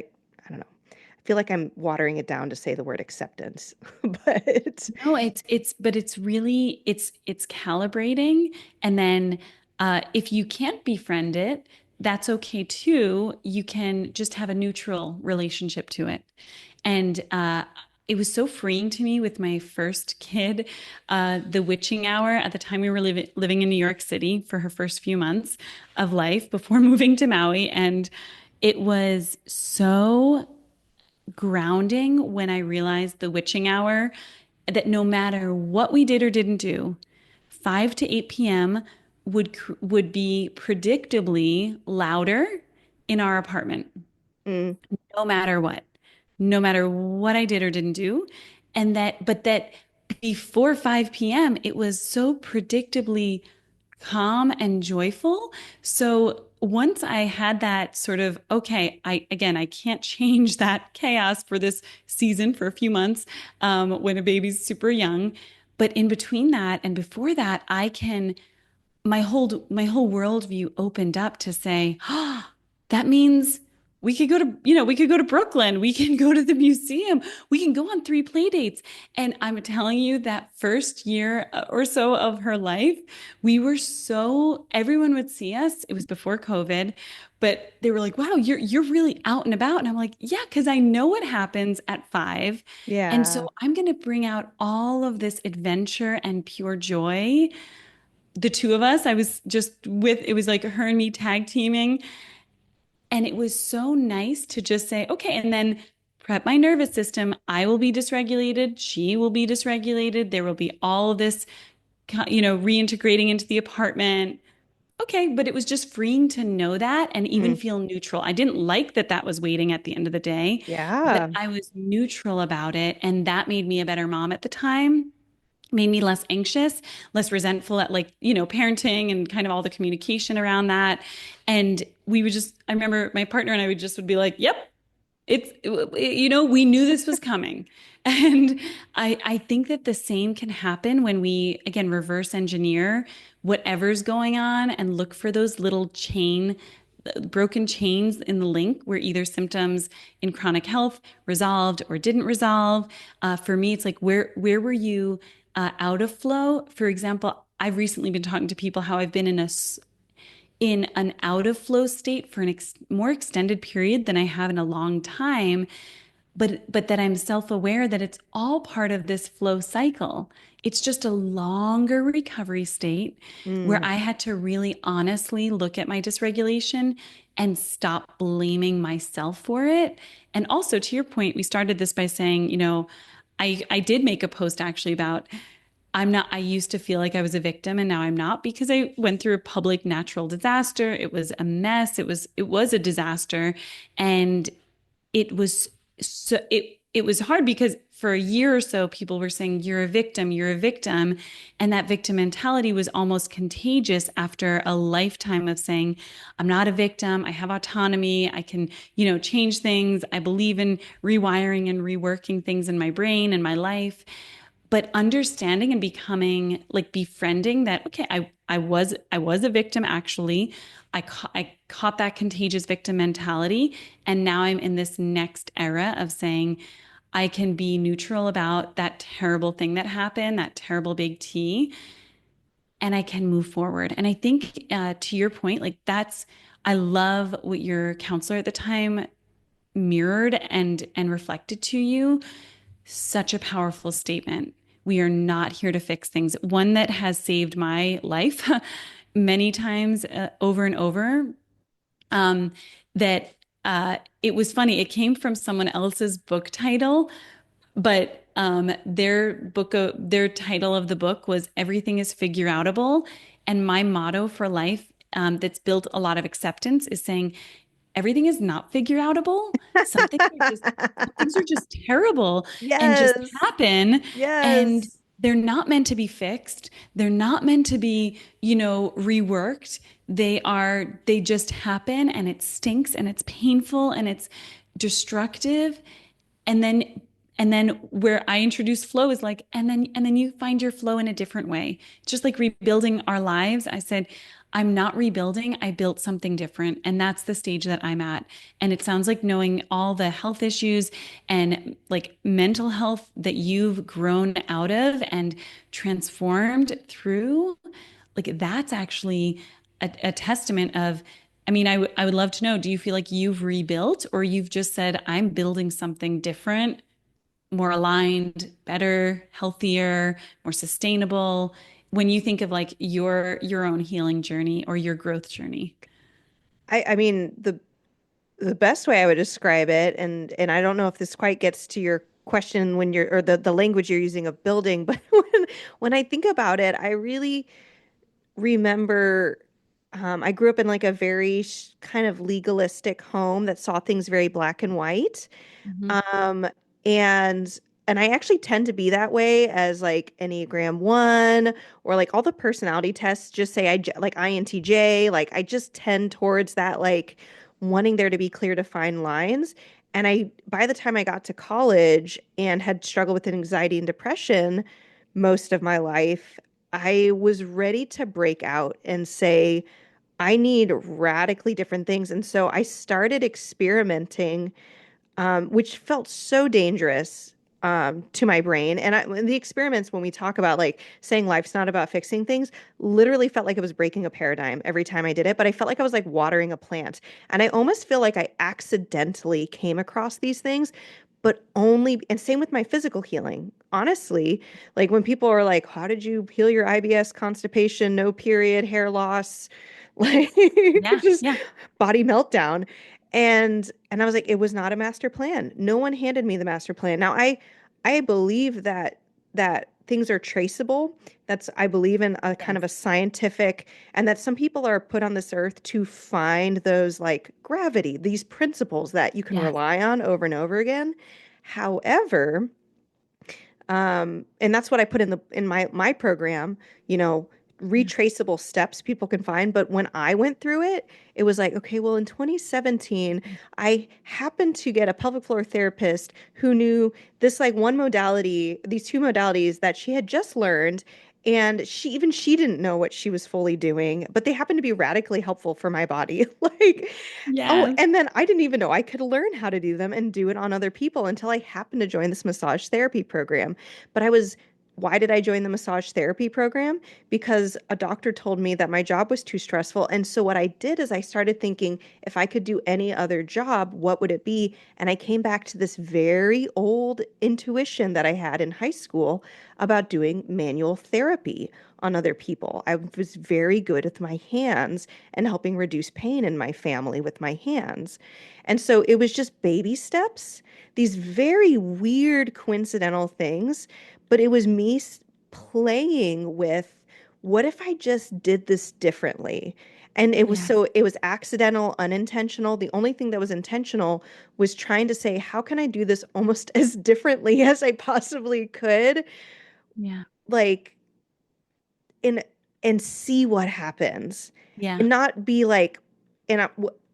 don't know. I feel like I'm watering it down to say the word acceptance, but No, but it's really it's calibrating, and then if you can't befriend it, that's okay too. You can just have a neutral relationship to it. And it was so freeing to me with my first kid, the witching hour. At the time, we were living in New York City for her first few months of life before moving to Maui. And it was so grounding when I realized the witching hour that no matter what we did or didn't do, 5 to 8 p.m. would be predictably louder in our apartment, mm, no matter what, no matter what I did or didn't do. But that before 5 p.m., it was so predictably calm and joyful. So once I had that sort of, okay, I can't change that chaos for this season for a few months when a baby's super young. But in between that and before that, my whole worldview opened up to say, oh, that means we could go to Brooklyn, we can go to the museum, we can go on 3 play dates. And I'm telling you, that first year or so of her life, everyone would see us. It was before COVID, but they were like, wow, you're really out and about. And I'm like, yeah, because I know what happens at 5. And yeah. so I'm going to bring out all of this adventure and pure joy. The two of us, I was just with, it was like her and me tag teaming. And it was so nice to just say, okay, and then prep my nervous system. I will be dysregulated. She will be dysregulated. There will be all of this, reintegrating into the apartment. Okay, but it was just freeing to know that and even Mm, feel neutral. I didn't like that that was waiting at the end of the day, but yeah. I was neutral about it. And that made me a better mom at the time, made me less anxious, less resentful at parenting and kind of all the communication around that. And I remember my partner and I would be like, yep, we knew this was coming. And I think that the same can happen when we, again, reverse engineer whatever's going on and look for those little broken chains in the link where either symptoms in chronic health resolved or didn't resolve. For me, it's like, where were you out of flow? For example, I've recently been talking to people how I've been in an out of flow state for an more extended period than I have in a long time, but that I'm self-aware that it's all part of this flow cycle. It's just a longer recovery state where Mm. I had to really honestly look at my dysregulation and stop blaming myself for it. And also, to your point, we started this by saying, I did make a post actually about I used to feel like I was a victim and now I'm not because I went through a public natural disaster. It was a mess. It was a disaster. And it was it was hard because for a year or so people were saying you're a victim, and that victim mentality was almost contagious after a lifetime of saying I'm not a victim, I have autonomy, I can change things, I believe in rewiring and reworking things in my brain and my life. But understanding and becoming like befriending that, okay, I was a victim actually. I caught that contagious victim mentality, and now I'm in this next era of saying I can be neutral about that terrible thing that happened, that terrible big T, and I can move forward. And I think to your point, like I love what your counselor at the time mirrored and reflected to you. Such a powerful statement. We are not here to fix things. One that has saved my life many times over and over. Um, that it was funny. It came from someone else's book title, but their title of the book was "Everything is Figure Outable," and my motto for life, that's built a lot of acceptance, is saying everything is not figure outable. Some things are just terrible and just Yes. happen, and Yes. they're not meant to be fixed. They're not meant to be, reworked. They just happen, and it stinks and it's painful and it's destructive. And then where I introduce flow is like, and then you find your flow in a different way. Just like rebuilding our lives. I said, I'm not rebuilding, I built something different. And that's the stage that I'm at. And it sounds like knowing all the health issues and like mental health that you've grown out of and transformed through, like that's actually a testament of, I mean, I would love to know, do you feel like you've rebuilt or you've just said, I'm building something different, more aligned, better, healthier, more sustainable when you think of like your own healing journey or your growth journey? I mean, the best way I would describe it, and I don't know if this quite gets to your question when you're or the language you're using of building, but when I think about it, I really remember I grew up in like a very kind of legalistic home that saw things very black and white. Mhm. Um, and and I actually tend to be that way as like Enneagram 1 or like all the personality tests just say like INTJ, like I just tend towards that like wanting there to be clear defined lines. And I by the time I got to college and had struggled with anxiety and depression most of my life, I was ready to break out and say I need radically different things. And so I started experimenting, which felt so dangerous to my brain. And the experiments, when we talk about like saying life's not about fixing things, literally felt like it was breaking a paradigm every time I did it. But I felt like I was like watering a plant. And I almost feel like I accidentally came across these things, but only, and same with my physical healing. Honestly, like when people are like, how did you heal your IBS, constipation, no period, hair loss, like Yeah, just yeah, body meltdown? And I was like, it was not a master plan. No one handed me the master plan. Now I believe that things are traceable. I believe in a kind yes, of a scientific, and that some people are put on this earth to find those like gravity, these principles that you can yes, rely on over and over again. However, and that's what I put in my program, you know, yeah, retraceable steps people can find. But when I went through it, it was like, okay, well, in 2017, I happened to get a pelvic floor therapist who knew this like one modality, these two modalities that she had just learned. And she didn't know what she was fully doing, but they happened to be radically helpful for my body. Like, oh, yes. and then I didn't even know I could learn how to do them and do it on other people until I happened to join this massage therapy program. But I was why did I join the massage therapy program? Because a doctor told me that my job was too stressful. And so what I did is I started thinking if I could do any other job, what would it be? And I came back to this very old intuition that I had in high school about doing manual therapy on other people. I was very good with my hands and helping reduce pain in my family with my hands. And so it was just baby steps, these very weird coincidental things, but it was me playing with what if I just did this differently? And Yeah. it was accidental, unintentional. The only thing that was intentional was trying to say, how can I do this almost as differently as I possibly could? Yeah. Like, and and see what happens Yeah. and not be like and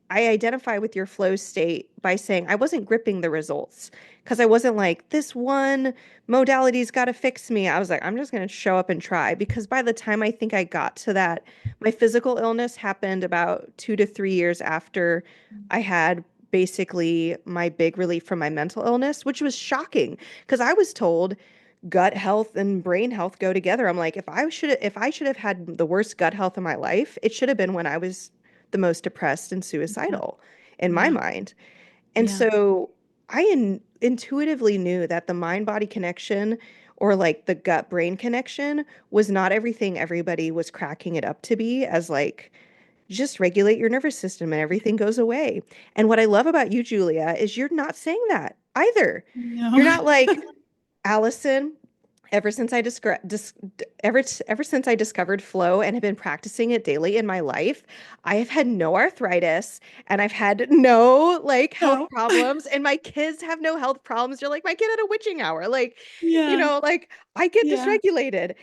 I identify with your flow state by saying I wasn't gripping the results because I wasn't like this one modality's got to fix me. I was like I'm just going to show up and try because by the time I think I got to that, my physical illness happened about 2 to 3 years after I had basically my big relief from my mental illness, which was shocking because I was told gut health and brain health go together. I'm like, if I should have had the worst gut health of my life, it should have been when I was the most depressed and Yeah. suicidal in my Yeah. mind. And Yeah. so intuitively knew that the mind body connection or like the gut brain connection was not everything everybody was cracking it up to be as like just regulate your nervous system and everything goes away. And what I love about you, Julia, is you're not saying that either. You're No. not like, Allison, ever since I ever since I discovered flow and have been practicing it daily in my life, I have had no arthritis and I've had no like health No. problems and my kids have no health problems. You're like my kid had a witching hour. Like, Yeah. like I get Yeah. dysregulated.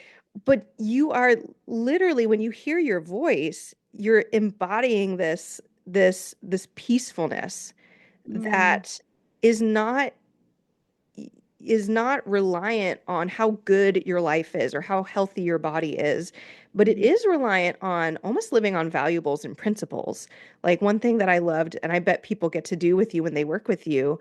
But you are literally when you hear your voice, you're embodying this peacefulness Mm. that is not is not reliant on how good your life is or how healthy your body is, but it Mhm. is reliant on almost living on valuables and principles. Like one thing that I loved, and I bet people get to do with you when they work with you,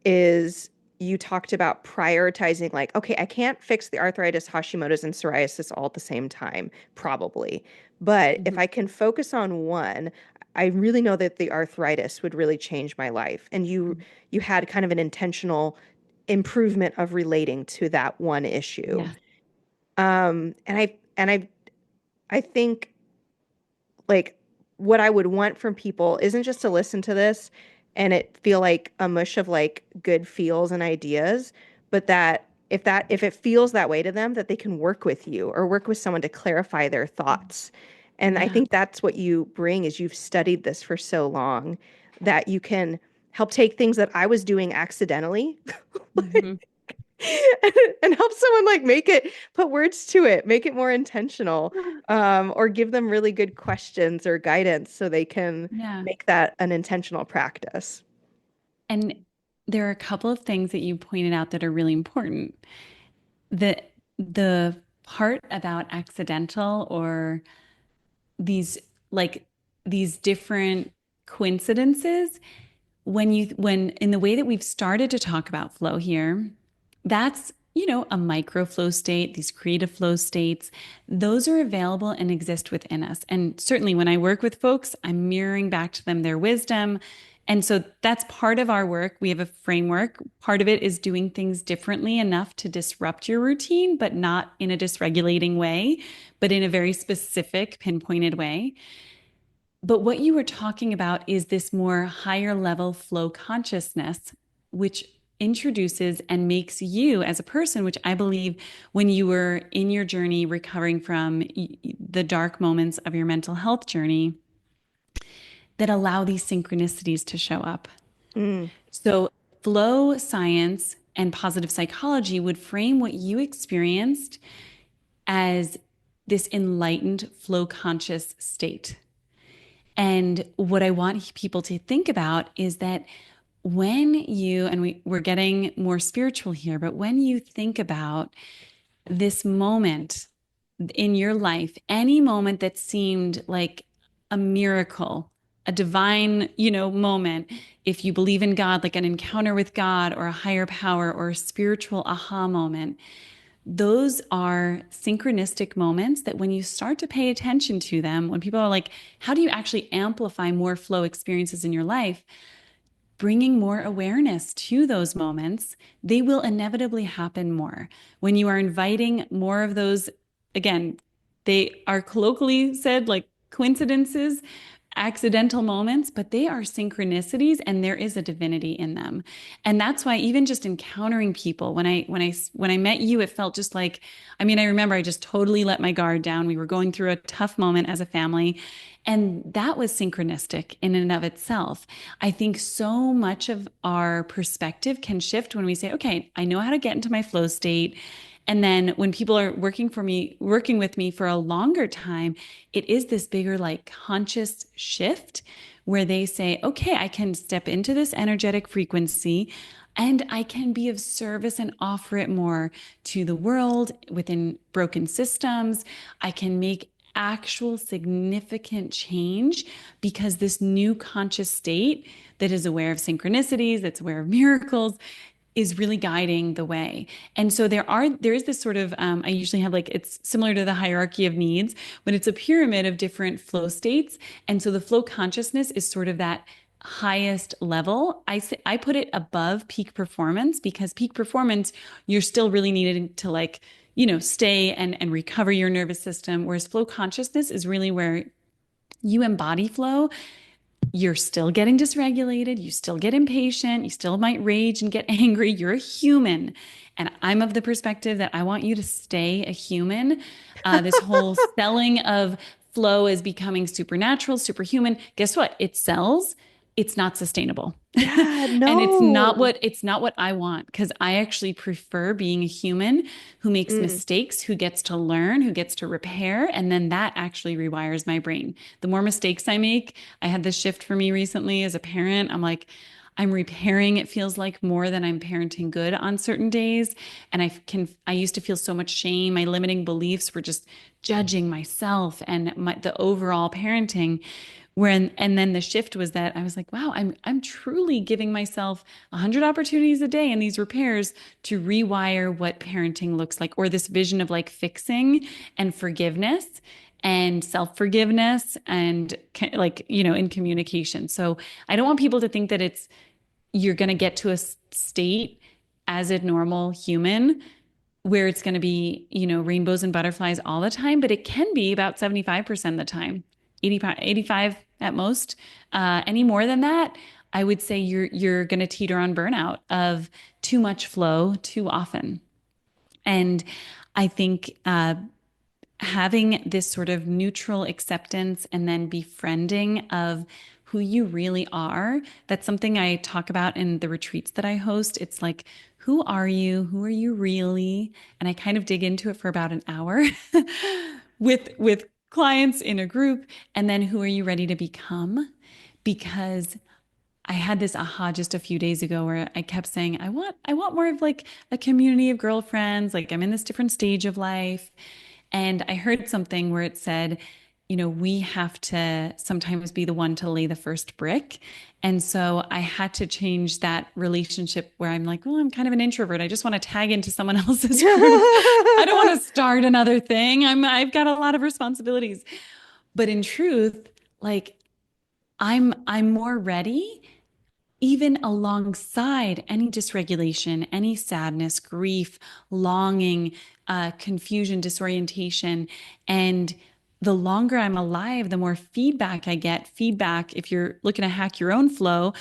is you talked about prioritizing, like, okay, I can't fix the arthritis, Hashimoto's, and psoriasis all at the same time, probably. But if Mhm. I can focus on one, I really know that the arthritis would really change my life. And you had kind of an intentional improvement of relating to that one issue. Yes. I think like what I would want from people isn't just to listen to this and it feel like a mush of like good feels and ideas, but that if it feels that way to them, that they can work with you or work with someone to clarify their thoughts. And I Yeah. think that's what you bring is you've studied this for so long that you can help take things that I was doing accidentally Mhm. and help someone like make it put words to it, make it more intentional, or give them really good questions or guidance so they can Yeah. make that an intentional practice. And there are a couple of things that you pointed out that are really important. The the part about accidental or these like these different coincidences when in the way that we've started to talk about flow here, that's, a micro flow state, these creative flow states, those are available and exist within us. And certainly when I work with folks, I'm mirroring back to them their wisdom. And so that's part of our work. We have a framework. Part of it is doing things differently enough to disrupt your routine, but not in a dysregulating way, but in a very specific, pinpointed way. But what you were talking about is this more higher level flow consciousness, which introduces and makes you as a person, which I believe when you were in your journey recovering from the dark moments of your mental health journey, that allow these synchronicities to show up. Mm, So, flow science and positive psychology would frame what you experienced as this enlightened flow conscious state. And what I want people to think about is that when you, and we're getting more spiritual here, but when you think about this moment in your life, any moment that seemed like a miracle, a divine, moment, if you believe in God, like an encounter with God or a higher power or a spiritual aha moment, those are synchronistic moments that when you start to pay attention to them, when people are like, how do you actually amplify more flow experiences in your life? Bringing more awareness to those moments, they will inevitably happen more. When you are inviting more of those, again, they are colloquially said like coincidences, accidental moments, but they are synchronicities and there is a divinity in them. And that's why even just encountering people, when I met you, it felt just like, I mean, I remember I just totally let my guard down. We were going through a tough moment as a family. And that was synchronistic in and of itself. I think so much of our perspective can shift when we say, okay, I know how to get into my flow state. And then when people are working with me for a longer time, it is this bigger, like conscious shift where they say, okay, I can step into this energetic frequency and I can be of service and offer it more to the world within broken systems. I can make actual significant change because this new conscious state that is aware of synchronicities, that's aware of miracles, is really guiding the way. And so there is this sort of, I usually have like, it's similar to the hierarchy of needs, but it's a pyramid of different flow states. And so the flow consciousness is sort of that highest level. I put it above peak performance because peak performance, you're still really needed to like, stay and recover your nervous system. Whereas flow consciousness is really where you embody flow. You're still getting dysregulated. You still get impatient. You still might rage and get angry. You're a human. And I'm of the perspective that I want you to stay a human. This whole selling of flow as becoming supernatural, superhuman. Guess what? It sells. It's not sustainable. Yeah, And no. it's not what I want because I actually prefer being a human who makes Mm. mistakes, who gets to learn, who gets to repair, and then that actually rewires my brain. The more mistakes I make, I had this shift for me recently as a parent. I'm like, I'm repairing, it feels like more than I'm parenting good on certain days. And I used to feel so much shame. My limiting beliefs were just judging myself and the overall parenting. And then the shift was that I was like, wow, I'm truly giving myself 100 opportunities a day in these repairs to rewire what parenting looks like, or this vision of like fixing and forgiveness and self-forgiveness and like, in communication. So I don't want people to think that you're going to get to a state as a normal human where it's going to be, rainbows and butterflies all the time, but it can be about 75% of the time, 85 at most. Any more than that, I would say you're going to teeter on burnout of too much flow too often. And I think having this sort of neutral acceptance and then befriending of who you really are. That's something I talk about in the retreats that I host. It's like, who are you? Who are you really? And I kind of dig into it for about an hour with clients in a group. And then who are you ready to become? Because I had this aha just a few days ago where I kept saying, I want more of like a community of girlfriends. Like I'm in this different stage of life. And I heard something where it said, we have to sometimes be the one to lay the first brick. And so I had to change that relationship where I'm like, well, I'm kind of an introvert. I just want to tag into someone else's group. I don't want to start another thing. I've got a lot of responsibilities. But in truth, like I'm more ready even alongside any dysregulation, any sadness, grief, longing, confusion, disorientation. And the longer I'm alive, the more feedback I get. Feedback, if you're looking to hack your own flow,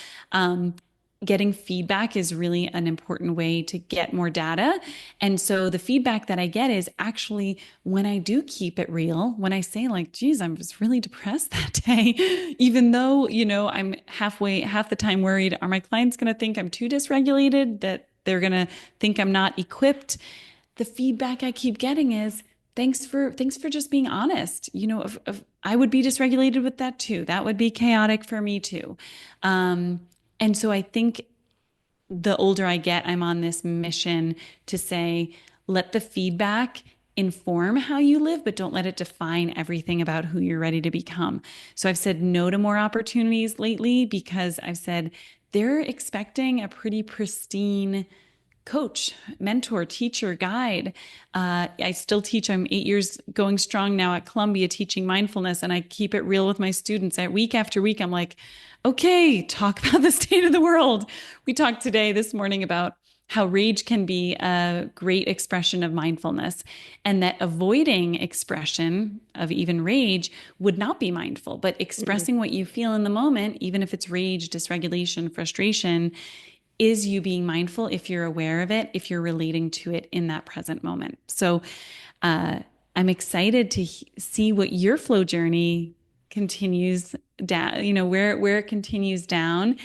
getting feedback is really an important way to get more data. And so the feedback that I get is actually when I do keep it real, when I say like, geez, I was really depressed that day, even though, I'm half the time worried, are my clients going to think I'm too dysregulated, that they're going to think I'm not equipped? The feedback I keep getting is, thanks for just being honest. I would be dysregulated with that too. That would be chaotic for me too. And so I think the older I get, I'm on this mission to say, let the feedback inform how you live, but don't let it define everything about who you're ready to become. So I've said no to more opportunities lately because I've said they're expecting a pretty pristine coach, mentor, teacher, guide. I still teach. I'm 8 years going strong now at Columbia teaching mindfulness, and I keep it real with my students. Week after week, I'm like, okay, talk about the state of the world. We talked today, this morning, about how rage can be a great expression of mindfulness, and that avoiding expression of even rage would not be mindful, but Mm-mm. expressing what you feel in the moment, even if it's rage, dysregulation, frustration, is you being mindful if you're aware of it, if you're relating to it in that present moment. So uh, I'm excited to see what your flow journey continues down, where it continues down.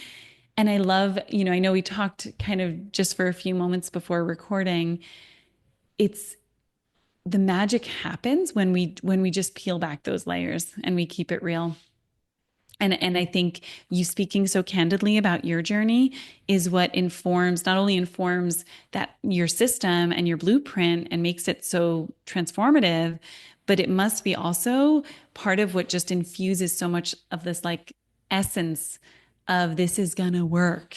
And I love, I know we talked kind of just for a few moments before recording. It's the magic happens when we just peel back those layers and we keep it real. And I think you speaking so candidly about your journey is what informs, not only informs that your system and your blueprint and makes it so transformative, but it must be also part of what just infuses so much of this like essence of this is gonna work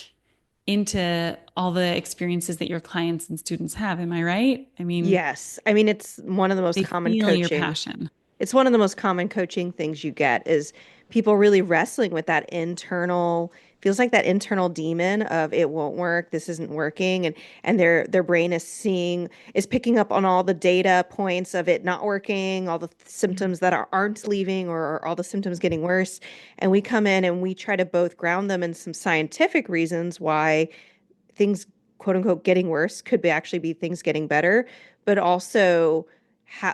into all the experiences that your clients and students have. Am I right? I mean, Yes. I mean, it's one of the most they common feel your coaching. passion. It's one of the most common coaching things you get is people really wrestling with that internal, feels like that internal demon of it won't work, this isn't working, and their brain is picking up on all the data points of it not working, all the Yeah. symptoms that aren't leaving or all the symptoms getting worse. And we come in and we try to both ground them in some scientific reasons why things quote unquote getting worse could be actually be things getting better, but also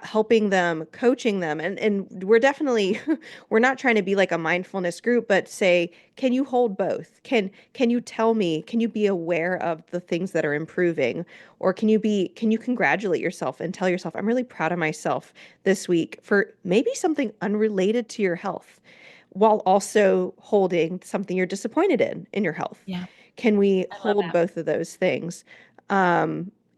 helping them, coaching them. And we're definitely we're not trying to be like a mindfulness group, but say, can you hold both? Can you tell me, can you be aware of the things that are improving? Or can you congratulate yourself and tell yourself, I'm really proud of myself this week for maybe something unrelated to your health, while also holding something you're disappointed in your health? Yeah. Can we I love hold that. both of those things?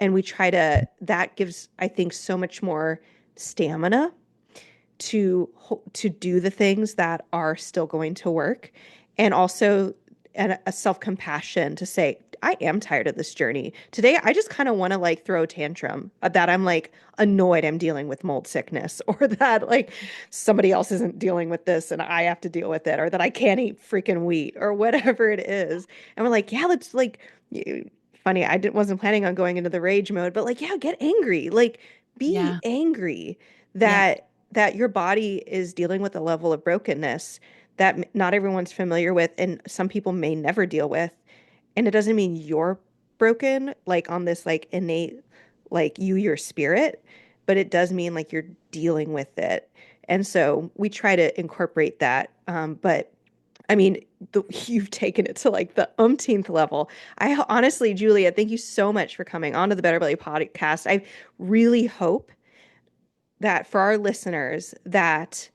And we try to, that gives, I think, so much more stamina to do the things that are still going to work, and also a self-compassion to say, I am tired of this journey today. I just kind of want to like throw a tantrum that I'm like annoyed I'm dealing with mold sickness, or that like somebody else isn't dealing with this and I have to deal with it, or that I can't eat freaking wheat or whatever it is. And we're like, yeah, let's like funny, wasn't planning on going into the rage mode, but like, yeah, get angry, like be Yeah. angry Yep. that your body is dealing with a level of brokenness that not everyone's familiar with, and some people may never deal with. And it doesn't mean you're broken, like on this like innate, like your spirit, but it does mean like you're dealing with it. And so we try to incorporate that. But I mean, you've taken it to like the umpteenth level. I honestly, Julia, thank you so much for coming onto the Better Belly podcast. I really hope that for our listeners that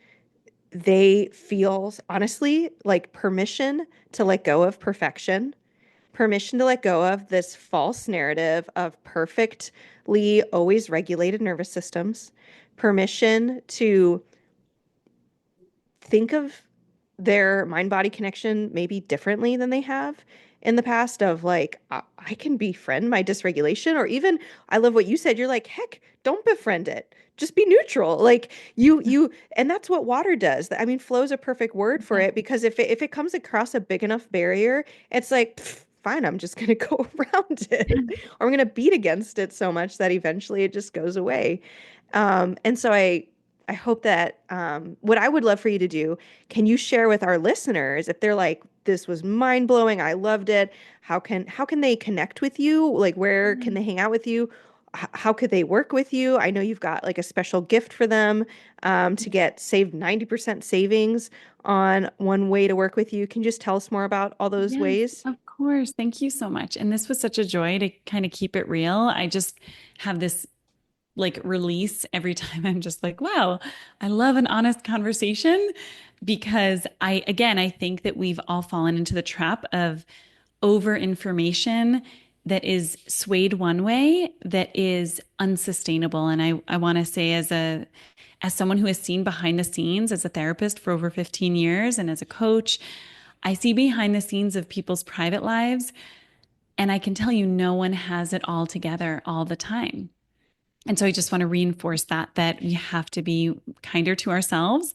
they feel honestly like permission to let go of perfection, permission to let go of this false narrative of perfectly always regulated nervous systems, permission to think of their mind body connection maybe differently than they have in the past, of like, I can befriend my dysregulation, or even I love what you said, you're like, heck, don't befriend it, just be neutral. Like and that's what water does. I mean, flow is a perfect word for Yeah. it, because if it comes across a big enough barrier, it's like, fine, I'm just gonna go around it, or I'm gonna beat against it so much that eventually it just goes away. And so I hope that what I would love for you to do, can you share with our listeners if they're like, this was mind blowing, I loved it. How can they connect with you? Like, where can they hang out with you? How could they work with you? I know you've got like a special gift for them, to get saved 90% savings on one way to work with you. Can you just tell us more about all those Yes, ways? of course. Thank you so much. And this was such a joy to kind of keep it real. I just have this like release every time. I'm just like, wow, I love an honest conversation, because I think that we've all fallen into the trap of over information that is swayed one way that is unsustainable. And I want to say, as someone who has seen behind the scenes as a therapist for over 15 years and as a coach, I see behind the scenes of people's private lives And I can tell you, no one has it all together all the time. And so I just want to reinforce that we have to be kinder to ourselves,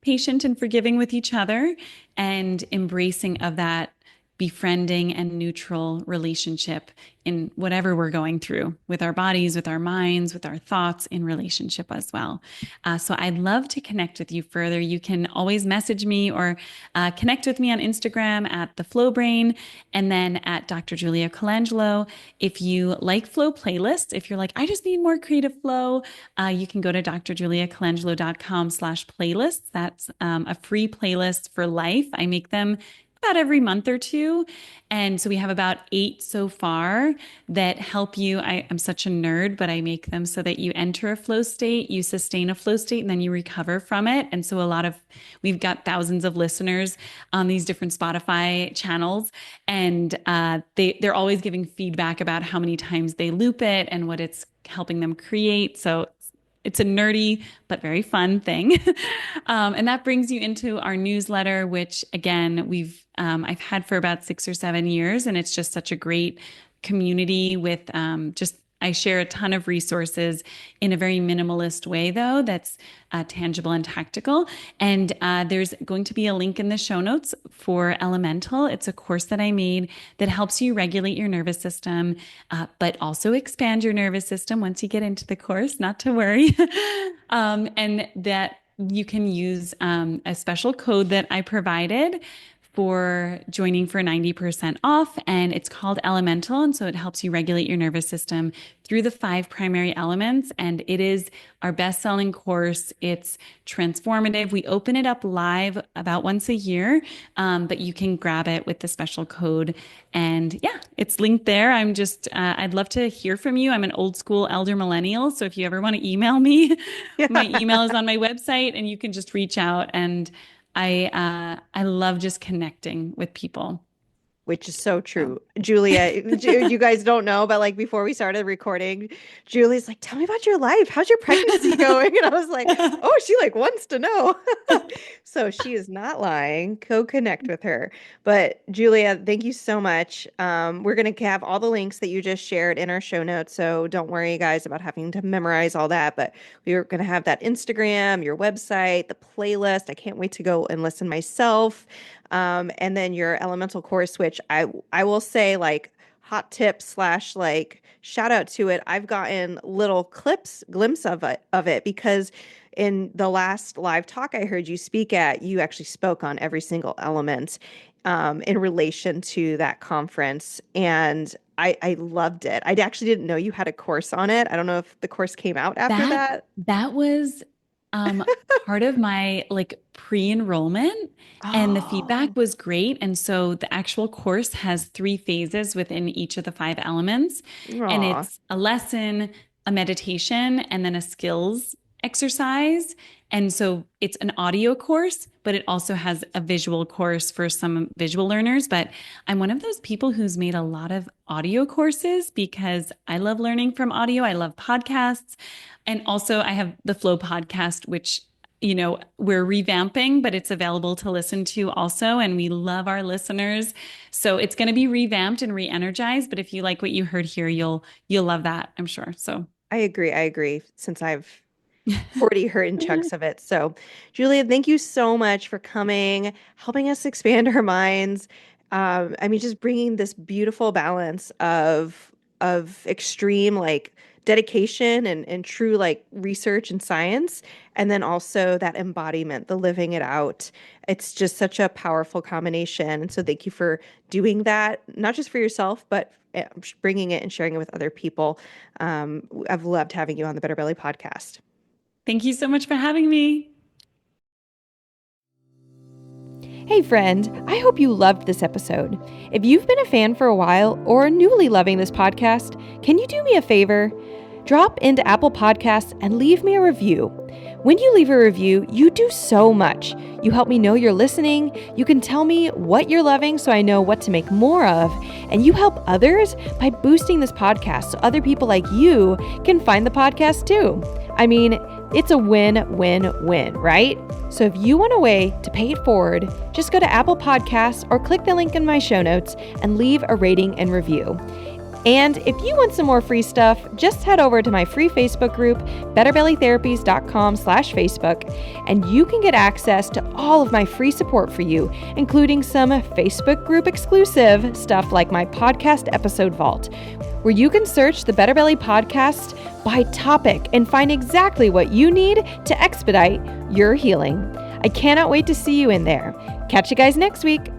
patient and forgiving with each other, and embracing of that befriending and neutral relationship in whatever we're going through with our bodies, with our minds, with our thoughts in relationship as well. So I'd love to connect with you further. You can always message me or connect with me on Instagram at the Flow Brain, and then at Dr. Julia Colangelo. If you like flow playlists, if you're like, I just need more creative flow, you can go to drjuliacolangelo.com/playlists. That's a free playlist for life. I make them about every month or two. And so we have about 8 so far that help you. I'm such a nerd, but I make them so that you enter a flow state, you sustain a flow state, and then you recover from it. And so we've got thousands of listeners on these different Spotify channels, and they're always giving feedback about how many times they loop it and what it's helping them create. So it's a nerdy but very fun thing. And that brings you into our newsletter, which again, I've had for about 6 or 7 years, and it's just such a great community with I share a ton of resources in a very minimalist way, though, that's tangible and tactical. And there's going to be a link in the show notes for Elemental. It's a course that I made that helps you regulate your nervous system, but also expand your nervous system once you get into the course, not to worry. And that you can use a special code that I provided for joining for 90% off, and it's called Elemental. And so it helps you regulate your nervous system through the 5 primary elements. And it is our best-selling course. It's transformative. We open it up live about once a year, but you can grab it with the special code. And yeah, it's linked there. I'd love to hear from you. I'm an old school elder millennial. So if you ever want to email me, my email is on my website, and you can just reach out. And I love just connecting with people. Which is so true. Julia, you guys don't know, but like before we started recording, Julie's like, tell me about your life. How's your pregnancy going? And I was like, oh, she like wants to know. So she is not lying. Go connect with her. But Julia, thank you so much. We're going to have all the links that you just shared in our show notes. So don't worry, guys, about having to memorize all that. But we're going to have that Instagram, your website, the playlist. I can't wait to go and listen myself. And then your Elemental course, which I will say, like, hot tip / like shout out to it. I've gotten little glimpse of it because in the last live talk I heard you speak at, you actually spoke on every single element in relation to that conference. And I loved it. I actually didn't know you had a course on it. I don't know if the course came out after that. That was part of my like pre-enrollment, and the feedback was great. And so the actual course has 3 phases within each of the 5 elements. And it's a lesson, a meditation, and then a skills exercise. And so it's an audio course, but it also has a visual course for some visual learners. But I'm one of those people who's made a lot of audio courses because I love learning from audio. I love podcasts. And also I have the Flow podcast, which, we're revamping, but it's available to listen to also. And we love our listeners. So it's going to be revamped and re-energized. But if you like what you heard here, you'll love that, I'm sure. So I agree. Since I've already heard in chunks of it. So Julia, thank you so much for coming, helping us expand our minds. Just bringing this beautiful balance of extreme like dedication and true like research and science, and then also that embodiment, the living it out. It's just such a powerful combination. And so thank you for doing that, not just for yourself, but bringing it and sharing it with other people. I've loved having you on the Better Belly podcast. Thank you so much for having me. Hey friend, I hope you loved this episode. If you've been a fan for a while or newly loving this podcast, can you do me a favor? Drop into Apple Podcasts and leave me a review. When you leave a review, you do so much. You help me know you're listening. You can tell me what you're loving so I know what to make more of. And you help others by boosting this podcast so other people like you can find the podcast too. It's a win-win-win, right? So if you want a way to pay it forward, just go to Apple Podcasts or click the link in my show notes and leave a rating and review. And if you want some more free stuff, just head over to my free Facebook group, betterbellytherapies.com/Facebook, and you can get access to all of my free support for you, including some Facebook group exclusive stuff like my podcast episode vault, where you can search the Better Belly podcast by topic and find exactly what you need to expedite your healing. I cannot wait to see you in there. Catch you guys next week.